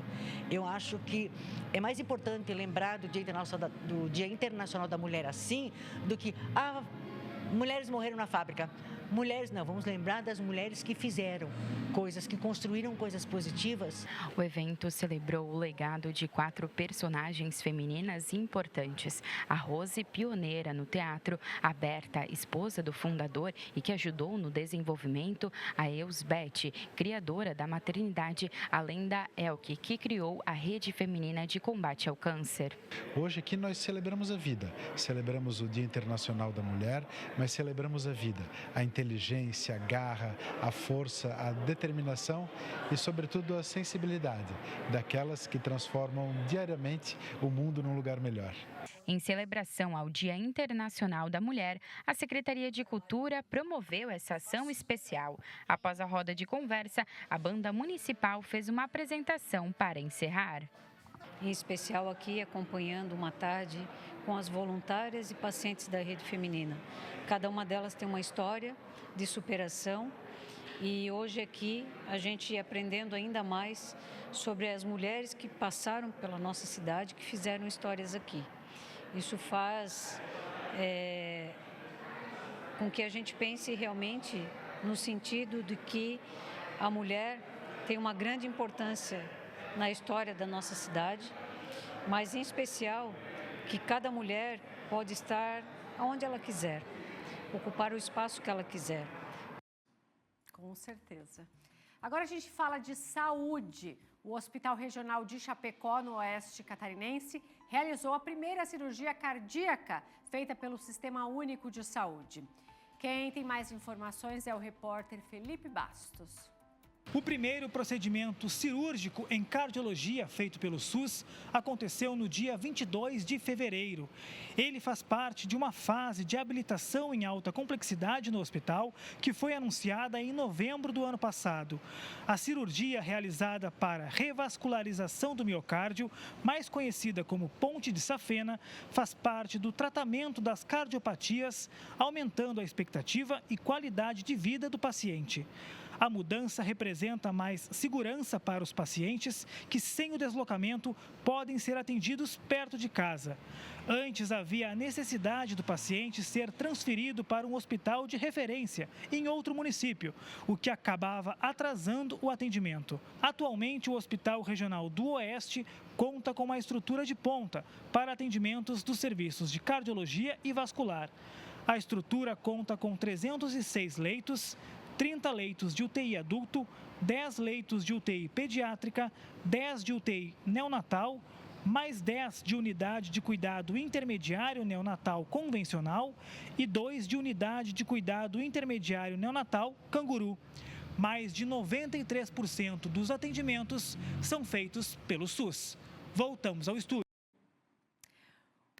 Eu acho que é mais importante lembrar do Dia Internacional da Mulher assim, do que mulheres morreram na fábrica. Mulheres não, vamos lembrar das mulheres que fizeram coisas, que construíram coisas positivas. O evento celebrou o legado de 4 personagens femininas importantes. A Rose, pioneira no teatro, a Berta, esposa do fundador e que ajudou no desenvolvimento, a Eusbete, criadora da maternidade, além da Elke, que criou a Rede Feminina de Combate ao Câncer. Hoje aqui nós celebramos a vida, celebramos o Dia Internacional da Mulher, mas celebramos a vida, a inteligência inteligência, a garra, a força, a determinação e, sobretudo, a sensibilidade daquelas que transformam diariamente o mundo num lugar melhor. Em celebração ao Dia Internacional da Mulher, a Secretaria de Cultura promoveu essa ação especial. Após a roda de conversa, a banda municipal fez uma apresentação para encerrar. Em especial aqui acompanhando uma tarde com as voluntárias e pacientes da Rede Feminina. Cada uma delas tem uma história de superação e hoje aqui a gente aprendendo ainda mais sobre as mulheres que passaram pela nossa cidade, que fizeram histórias aqui. Isso faz com que a gente pense realmente no sentido de que a mulher tem uma grande importância na história da nossa cidade, mas em especial que cada mulher pode estar onde ela quiser, ocupar o espaço que ela quiser. Com certeza. Agora a gente fala de saúde. O Hospital Regional de Chapecó, no Oeste Catarinense, realizou a primeira cirurgia cardíaca feita pelo Sistema Único de Saúde. Quem tem mais informações é o repórter Felipe Bastos. O primeiro procedimento cirúrgico em cardiologia feito pelo SUS aconteceu no dia 22 de fevereiro. Ele faz parte de uma fase de habilitação em alta complexidade no hospital que foi anunciada em novembro do ano passado. A cirurgia realizada para revascularização do miocárdio, mais conhecida como ponte de safena, faz parte do tratamento das cardiopatias, aumentando a expectativa e qualidade de vida do paciente. A mudança representa mais segurança para os pacientes que, sem o deslocamento, podem ser atendidos perto de casa. Antes havia a necessidade do paciente ser transferido para um hospital de referência em outro município, o que acabava atrasando o atendimento. Atualmente, o Hospital Regional do Oeste conta com uma estrutura de ponta para atendimentos dos serviços de cardiologia e vascular. A estrutura conta com 306 leitos, 30 leitos de UTI adulto, 10 leitos de UTI pediátrica, 10 de UTI neonatal, mais 10 de unidade de cuidado intermediário neonatal convencional e 2 de unidade de cuidado intermediário neonatal canguru. Mais de 93% dos atendimentos são feitos pelo SUS. Voltamos ao estúdio.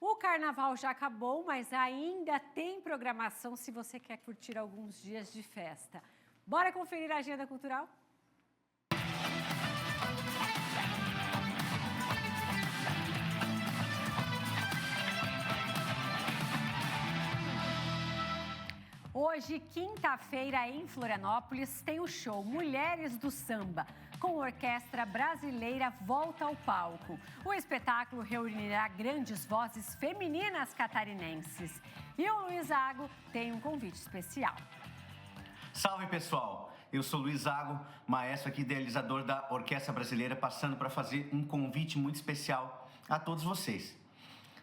O carnaval já acabou, mas ainda tem programação se você quer curtir alguns dias de festa. Bora conferir a agenda cultural? Hoje, quinta-feira, em Florianópolis, tem o show Mulheres do Samba, com orquestra brasileira volta ao palco. O espetáculo reunirá grandes vozes femininas catarinenses. E o Luiz Zago tem um convite especial. Salve, pessoal! Eu sou Luiz Zago, maestro aqui, idealizador da Orquestra Brasileira, passando para fazer um convite muito especial a todos vocês.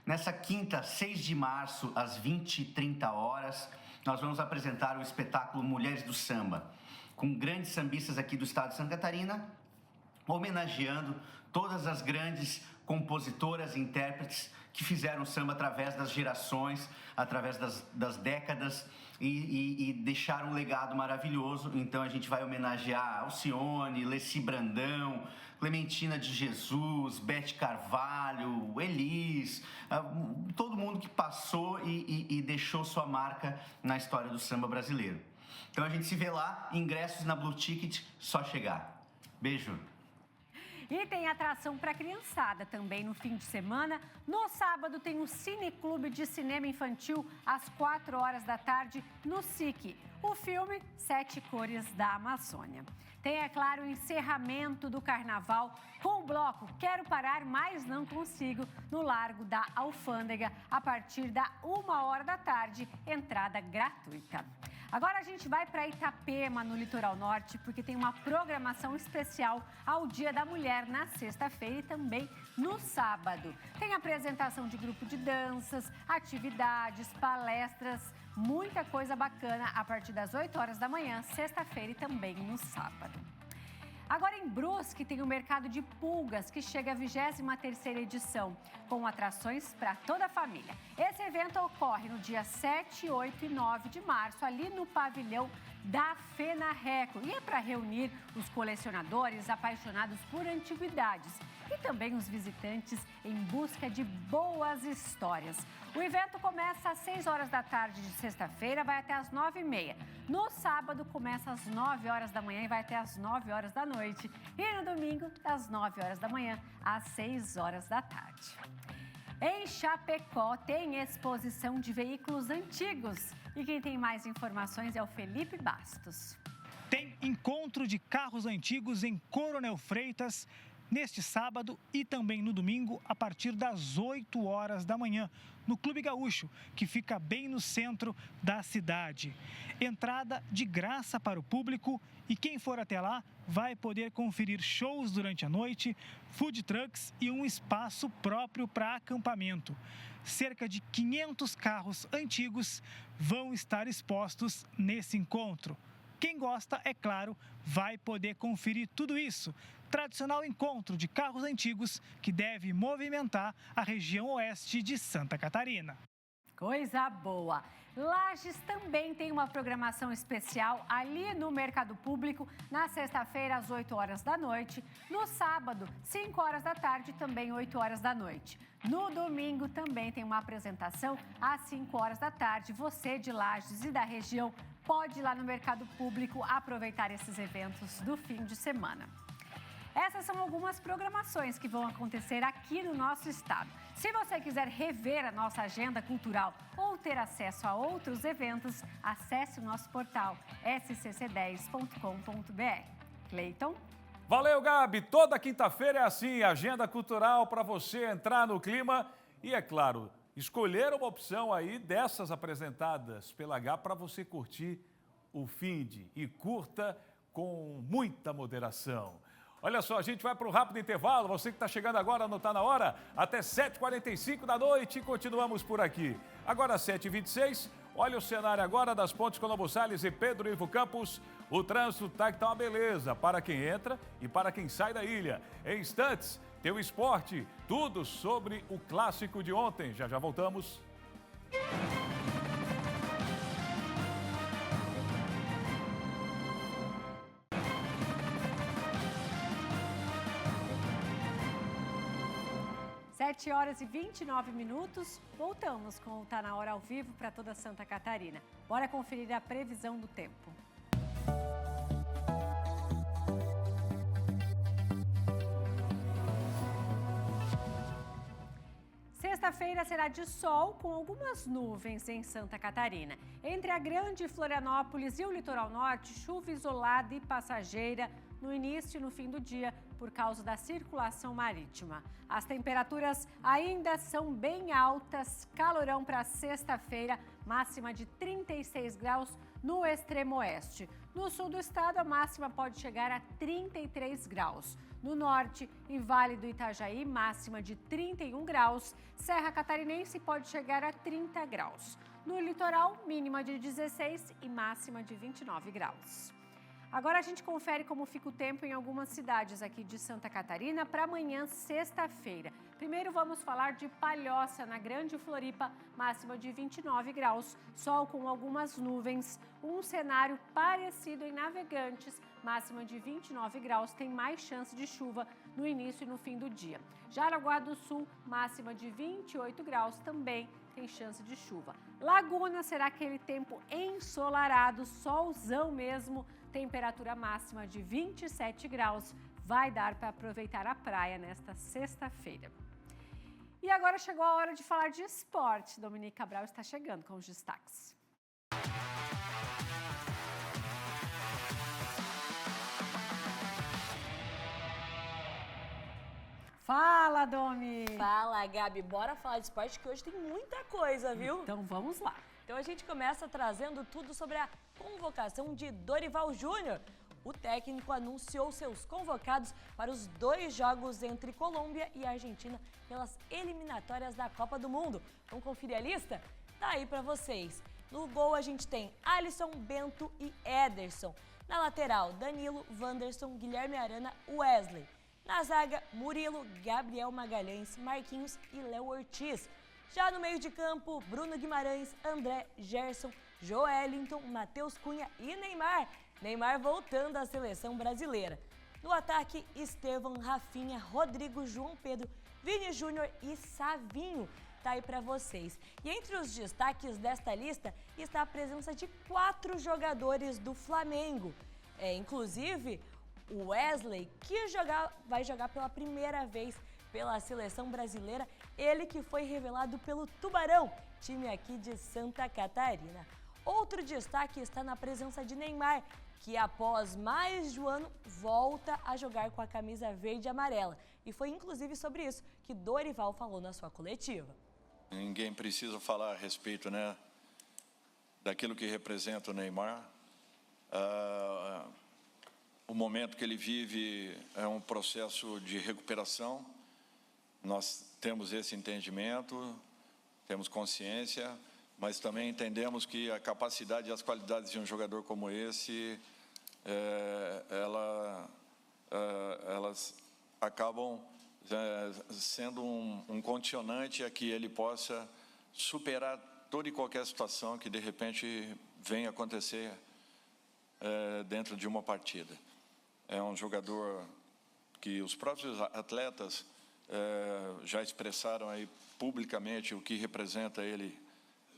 Nessa quinta, 6 de março, às 20h30, nós vamos apresentar o espetáculo Mulheres do Samba, com grandes sambistas aqui do estado de Santa Catarina, homenageando todas as grandes compositoras e intérpretes que fizeram samba através das gerações, através das décadas e deixaram um legado maravilhoso. Então a gente vai homenagear Alcione, Leci Brandão, Clementina de Jesus, Bete Carvalho, Elis, todo mundo que passou e deixou sua marca na história do samba brasileiro. Então a gente se vê lá, ingressos na Blue Ticket, só chegar. Beijo! E tem atração para a criançada também no fim de semana. No sábado tem um cineclube de cinema infantil às 4h no SIC. O filme 7 Cores da Amazônia. Tem, é claro, o encerramento do carnaval com o bloco Quero Parar, mas Não Consigo, no Largo da Alfândega, a partir da 1h, entrada gratuita. Agora a gente vai para Itapema, no litoral norte, porque tem uma programação especial ao Dia da Mulher na sexta-feira e também no sábado. Tem apresentação de grupo de danças, atividades, palestras, muita coisa bacana a partir das 8h, sexta-feira e também no sábado. Agora em Brusque tem o Mercado de Pulgas, que chega à 23ª edição, com atrações para toda a família. Esse evento ocorre no dia 7, 8 e 9 de março, ali no pavilhão da FENARRECO. E é para reunir os colecionadores apaixonados por antiguidades e também os visitantes em busca de boas histórias. O evento começa às 6 horas da tarde de sexta-feira, vai até às 9h30. No sábado, começa às 9 horas da manhã e vai até às 9 horas da noite. E no domingo, das 9 horas da manhã às 6 horas da tarde. Em Chapecó, tem exposição de veículos antigos. E quem tem mais informações é o Felipe Bastos. Tem encontro de carros antigos em Coronel Freitas neste sábado e também no domingo, a partir das 8 horas da manhã, no Clube Gaúcho, que fica bem no centro da cidade. Entrada de graça para o público e quem for até lá vai poder conferir shows durante a noite, food trucks e um espaço próprio para acampamento. Cerca de 500 carros antigos vão estar expostos nesse encontro. Quem gosta, é claro, vai poder conferir tudo isso. Tradicional encontro de carros antigos que deve movimentar a região oeste de Santa Catarina. Coisa boa! Lages também tem uma programação especial ali no Mercado Público, na sexta-feira, às 8 horas da noite. No sábado, 5 horas da tarde e também 8 horas da noite. No domingo também tem uma apresentação às 5 horas da tarde. Você de Lages e da região pode ir lá no Mercado Público aproveitar esses eventos do fim de semana. Essas são algumas programações que vão acontecer aqui no nosso estado. Se você quiser rever a nossa agenda cultural ou ter acesso a outros eventos, acesse o nosso portal scc10.com.br. Cleiton? Valeu, Gabi! Toda quinta-feira é assim, agenda cultural para você entrar no clima e, é claro, escolher uma opção aí dessas apresentadas pela Gabi para você curtir o finde e curta com muita moderação. Olha só, a gente vai para um rápido intervalo. Você que está chegando agora, não está na hora? Até 7h45 da noite e continuamos por aqui. Agora 7h26, olha o cenário agora das pontes Colombo Salles e Pedro Ivo Campos. O trânsito está que tá uma beleza para quem entra e para quem sai da ilha. Em instantes, tem o esporte, tudo sobre o clássico de ontem. Já voltamos. Sete horas e 29 minutos, voltamos com o Tá Na Hora ao vivo para toda Santa Catarina. Bora conferir a previsão do tempo. Sexta-feira será de sol com algumas nuvens em Santa Catarina. Entre a Grande Florianópolis e o litoral norte, chuva isolada e passageira no início e no fim do dia por causa da circulação marítima. As temperaturas ainda são bem altas, calorão para sexta-feira, máxima de 36 graus no extremo oeste. No sul do estado, a máxima pode chegar a 33 graus. No norte e Vale do Itajaí, máxima de 31 graus. Serra Catarinense pode chegar a 30 graus. No litoral, mínima de 16 e máxima de 29 graus. Agora a gente confere como fica o tempo em algumas cidades aqui de Santa Catarina para amanhã, sexta-feira. Primeiro vamos falar de Palhoça, na Grande Floripa, máxima de 29 graus, sol com algumas nuvens. Um cenário parecido em Navegantes, máxima de 29 graus, tem mais chance de chuva no início e no fim do dia. Jaraguá do Sul, máxima de 28 graus, também tem chance de chuva. Laguna será aquele tempo ensolarado, solzão mesmo, temperatura máxima de 27 graus. Vai dar para aproveitar a praia nesta sexta-feira. E agora chegou a hora de falar de esporte. Dominique Cabral está chegando com os destaques. Fala, Domi! Fala, Gabi. Bora falar de esporte que hoje tem muita coisa, viu? Então vamos lá. Então a gente começa trazendo tudo sobre a convocação de Dorival Júnior. O técnico anunciou seus convocados para os 2 jogos entre Colômbia e Argentina pelas eliminatórias da Copa do Mundo. Vamos conferir a lista? Tá aí para vocês. No gol a gente tem Alisson, Bento e Ederson. Na lateral, Danilo, Wanderson, Guilherme Arana, Wesley. Na zaga, Murilo, Gabriel Magalhães, Marquinhos e Léo Ortiz. Já no meio de campo, Bruno Guimarães, André, Gerson, Joelinton, Matheus Cunha e Neymar. Neymar voltando à seleção brasileira. No ataque, Estevão, Rafinha, Rodrigo, João Pedro, Vini Júnior e Savinho. Tá aí para vocês. E entre os destaques desta lista está a presença de 4 jogadores do Flamengo. Inclusive, o Wesley, que vai jogar pela primeira vez pela seleção brasileira, ele que foi revelado pelo Tubarão, time aqui de Santa Catarina. Outro destaque está na presença de Neymar, que após mais de um ano volta a jogar com a camisa verde e amarela. E foi inclusive sobre isso que Dorival falou na sua coletiva. Ninguém precisa falar a respeito, né, daquilo que representa o Neymar. O momento que ele vive é um processo de recuperação. Nós temos esse entendimento, temos consciência, mas também entendemos que a capacidade e as qualidades de um jogador como esse, elas acabam sendo um condicionante a que ele possa superar toda e qualquer situação que de repente venha acontecer dentro de uma partida. É um jogador que os próprios atletas já expressaram aí publicamente o que representa ele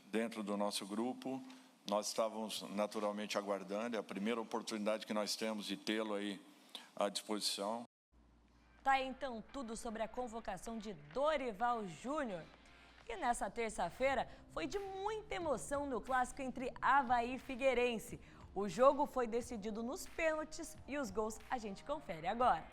dentro do nosso grupo. Nós estávamos naturalmente aguardando, é a primeira oportunidade que nós temos de tê-lo aí à disposição. Tá aí, então, tudo sobre a convocação de Dorival Júnior. E nessa terça-feira foi de muita emoção no clássico entre Avaí e Figueirense. O jogo foi decidido nos pênaltis e os gols a gente confere agora.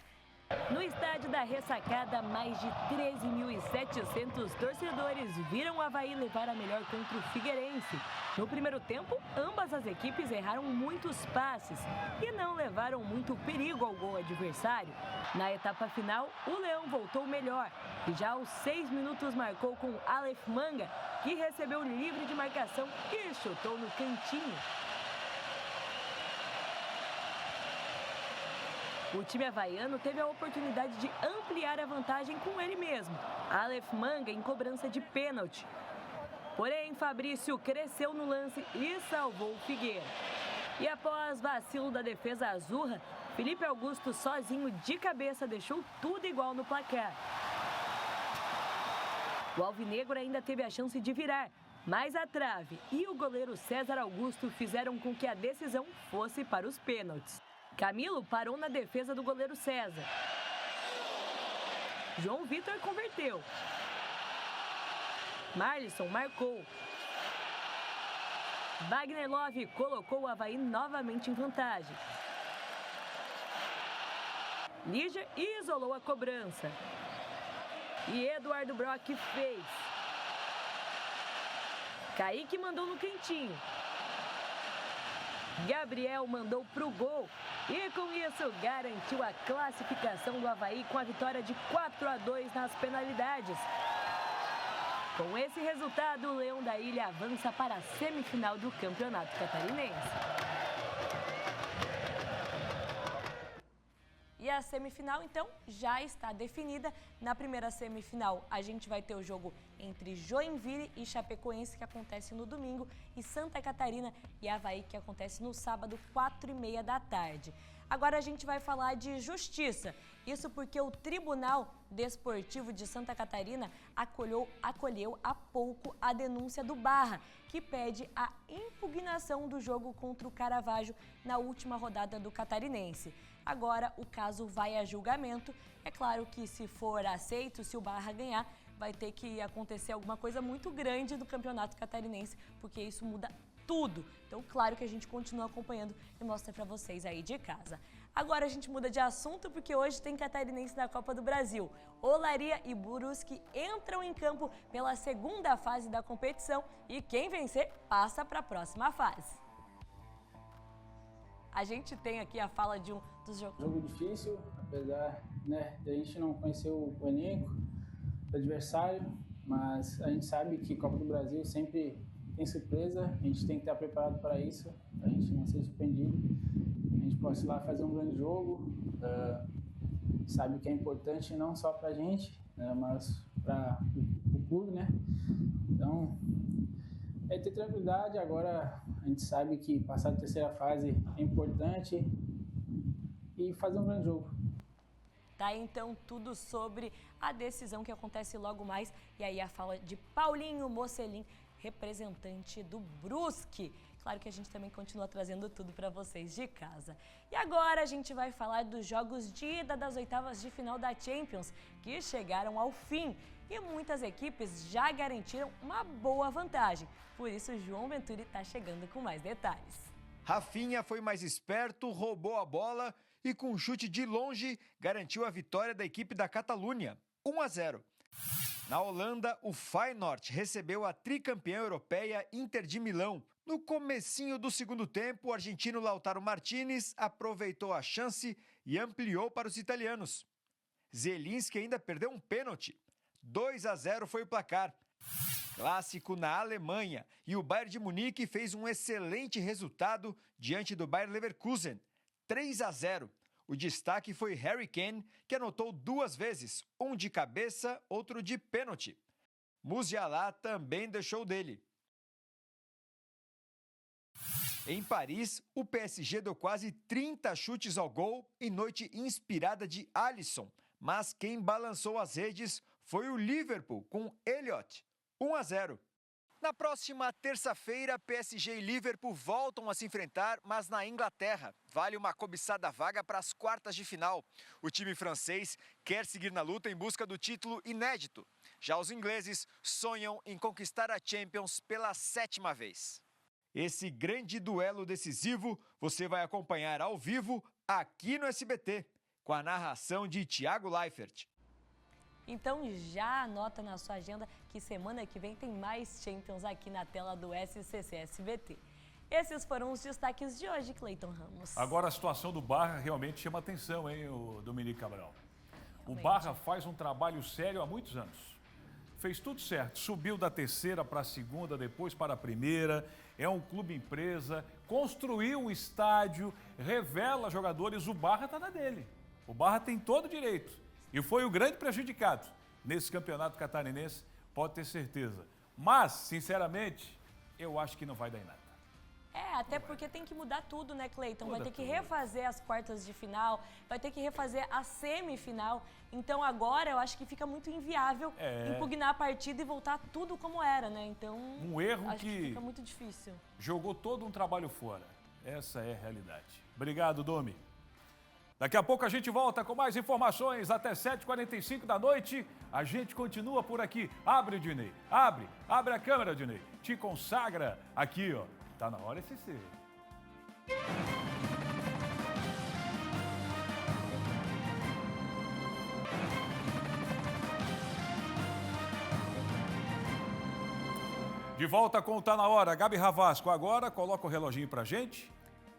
No estádio da Ressacada, mais de 13.700 torcedores viram o Avaí levar a melhor contra o Figueirense. No primeiro tempo, ambas as equipes erraram muitos passes e não levaram muito perigo ao gol adversário. Na etapa final, o Leão voltou melhor e já aos 6 minutos marcou com Aleph Manga, que recebeu livre de marcação e chutou no cantinho. O time havaiano teve a oportunidade de ampliar a vantagem com ele mesmo, Aleph Manga em cobrança de pênalti. Porém, Fabrício cresceu no lance e salvou o Figueira. E após vacilo da defesa azurra, Felipe Augusto sozinho de cabeça deixou tudo igual no placar. O alvinegro ainda teve a chance de virar, mas a trave e o goleiro César Augusto fizeram com que a decisão fosse para os pênaltis. Camilo parou na defesa do goleiro César. João Vitor converteu. Marlisson marcou. Wagner Love colocou o Avaí novamente em vantagem. Lígia isolou a cobrança. E Eduardo Brock fez. Kaique mandou no cantinho. Gabriel mandou pro gol e com isso garantiu a classificação do Avaí com a vitória de 4-2 nas penalidades. Com esse resultado, o Leão da Ilha avança para a semifinal do Campeonato Catarinense. E a semifinal, então, já está definida. Na primeira semifinal, a gente vai ter o jogo entre Joinville e Chapecoense, que acontece no domingo, e Santa Catarina e Avaí, que acontece no sábado, 4h30 da tarde. Agora a gente vai falar de justiça. Isso porque o Tribunal Desportivo de Santa Catarina acolheu há pouco a denúncia do Barra, que pede a impugnação do jogo contra o Caravaggio na última rodada do Catarinense. Agora o caso vai a julgamento. É claro que se for aceito, se o Barra ganhar, vai ter que acontecer alguma coisa muito grande do Campeonato Catarinense, porque isso muda tudo. Então, claro que a gente continua acompanhando e mostra para vocês aí de casa. Agora a gente muda de assunto porque hoje tem Catarinense na Copa do Brasil. Olaria e Brusque entram em campo pela segunda fase da competição e quem vencer passa para a próxima fase. A gente tem aqui a fala de um dos jogadores. Jogo difícil, apesar de a gente não conhecer o elenco do adversário, mas a gente sabe que Copa do Brasil sempre tem surpresa, a gente tem que estar preparado para isso, para a gente não ser surpreendido. A gente pode ir lá fazer um grande jogo, sabe que é importante não só para a gente, mas para o clube, né? Então, é ter tranquilidade. Agora a gente sabe que passar a terceira fase é importante e fazer um grande jogo. Tá, então, tudo sobre a decisão que acontece logo mais. E aí a fala de Paulinho Mocelin, representante do Brusque. Claro que a gente também continua trazendo tudo para vocês de casa. E agora a gente vai falar dos jogos de ida das oitavas de final da Champions, que chegaram ao fim. E muitas equipes já garantiram uma boa vantagem. Por isso, João Venturi está chegando com mais detalhes. Rafinha foi mais esperto, roubou a bola e com um chute de longe garantiu a vitória da equipe da Catalunha, 1-0. Na Holanda, o Feyenoord recebeu a tricampeã europeia Inter de Milão. No comecinho do segundo tempo, o argentino Lautaro Martinez aproveitou a chance e ampliou para os italianos. Zelinski ainda perdeu um pênalti. 2-0 foi o placar. Clássico na Alemanha, e o Bayern de Munique fez um excelente resultado diante do Bayer Leverkusen, 3-0. O destaque foi Harry Kane, que anotou 2 vezes, um de cabeça, outro de pênalti. Musiala também deixou dele. Em Paris, o PSG deu quase 30 chutes ao gol em noite inspirada de Alisson, mas quem balançou as redes foi o Liverpool com Elliott, 1-0. Na próxima terça-feira, PSG e Liverpool voltam a se enfrentar, mas na Inglaterra. Vale uma cobiçada vaga para as quartas de final. O time francês quer seguir na luta em busca do título inédito. Já os ingleses sonham em conquistar a Champions pela 7ª vez. Esse grande duelo decisivo você vai acompanhar ao vivo aqui no SBT, com a narração de Thiago Leifert. Então já anota na sua agenda que semana que vem tem mais Champions aqui na tela do SCC SBT. Esses foram os destaques de hoje, Cleiton Ramos. Agora a situação do Barra realmente chama atenção, hein, o Dominique Cabral. O Barra faz um trabalho sério há muitos anos. Fez tudo certo, subiu da terceira para a segunda, depois para a primeira, é um clube empresa, construiu um estádio, revela jogadores, o Barra está na dele. O Barra tem todo o direito. E foi o grande prejudicado nesse campeonato catarinense, pode ter certeza. Mas, sinceramente, eu acho que não vai dar em nada. Até porque tem que mudar tudo, né, Cleiton? Vai ter que refazer as quartas de final, vai ter que refazer a semifinal. Então agora eu acho que fica muito inviável impugnar a partida e voltar tudo como era, né? Então, um erro acho que fica muito difícil. Jogou todo um trabalho fora. Essa é a realidade. Obrigado, Domi. Daqui a pouco a gente volta com mais informações até 7h45 da noite. A gente continua por aqui. Abre, Dinei. Abre a câmera, Dinei. Te consagra aqui, ó. Tá na hora SCC. De volta com o Tá Na Hora. Gabi Ravasco, agora coloca o reloginho pra gente.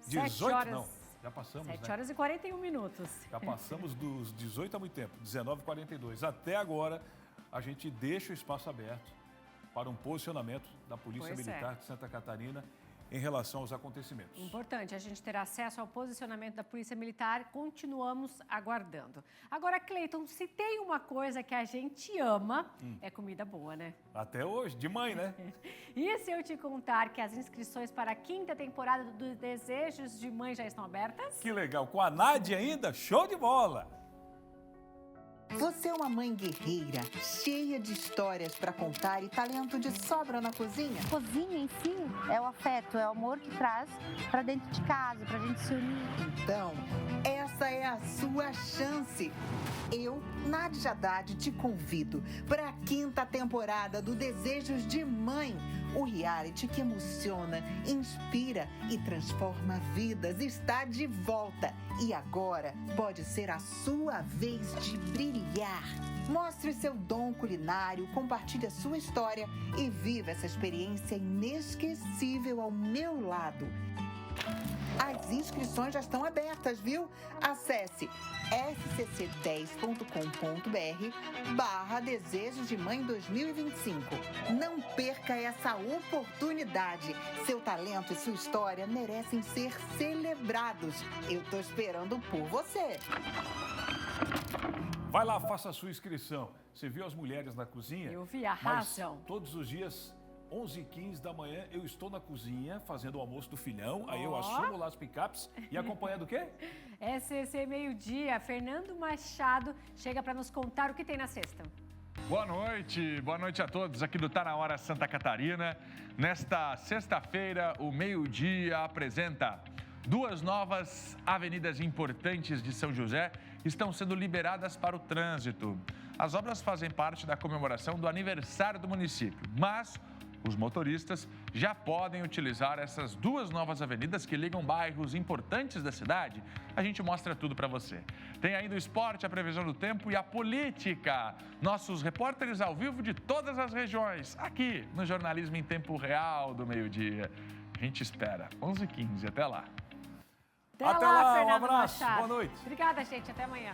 18 horas. Não. Já passamos, 7 horas e 41 minutos. Já passamos dos 18 há muito tempo, 19h42. Até agora, a gente deixa o espaço aberto para um posicionamento da Polícia Militar de Santa Catarina em relação aos acontecimentos. Importante a gente ter acesso ao posicionamento da Polícia Militar, continuamos aguardando. Agora, Cleiton, se tem uma coisa que a gente ama, é comida boa, né? Até hoje, de mãe, né? E se eu te contar que as inscrições para a 5ª temporada do Desejos de Mãe já estão abertas? Que legal, com a Nádia ainda, show de bola! Você é uma mãe guerreira, cheia de histórias para contar e talento de sobra na cozinha? Cozinha em si é o afeto, é o amor que traz para dentro de casa, para a gente se unir. Então, essa é a sua chance. Eu, Nádia Haddad, te convido para a 5ª temporada do Desejos de Mãe. O reality que emociona, inspira e transforma vidas está de volta. E agora pode ser a sua vez de brilhar. Mostre seu dom culinário, compartilhe a sua história e viva essa experiência inesquecível ao meu lado. As inscrições já estão abertas, viu? Acesse scc10.com.br/Desejos de Mãe 2025. Não perca essa oportunidade. Seu talento e sua história merecem ser celebrados. Eu tô esperando por você. Vai lá, faça a sua inscrição. Você viu as mulheres na cozinha? Eu vi, arrasam. Todos os dias, 11h15 da manhã, eu estou na cozinha fazendo o almoço do filhão. Aí eu assumo lá as picapes e acompanhando o quê? SCC Meio-Dia. Fernando Machado chega para nos contar o que tem na sexta. Boa noite a todos aqui do Tá Na Hora Santa Catarina. Nesta sexta-feira, o Meio-Dia apresenta 2 novas avenidas importantes de São José estão sendo liberadas para o trânsito. As obras fazem parte da comemoração do aniversário do município, mas os motoristas já podem utilizar essas 2 novas avenidas que ligam bairros importantes da cidade. A gente mostra tudo para você. Tem ainda o esporte, a previsão do tempo e a política. Nossos repórteres ao vivo de todas as regiões, aqui no Jornalismo em Tempo Real do Meio-Dia. A gente espera, 11h15, até lá. Até lá, Fernando um abraço, Machado. boa noite. Obrigada, gente. Até amanhã.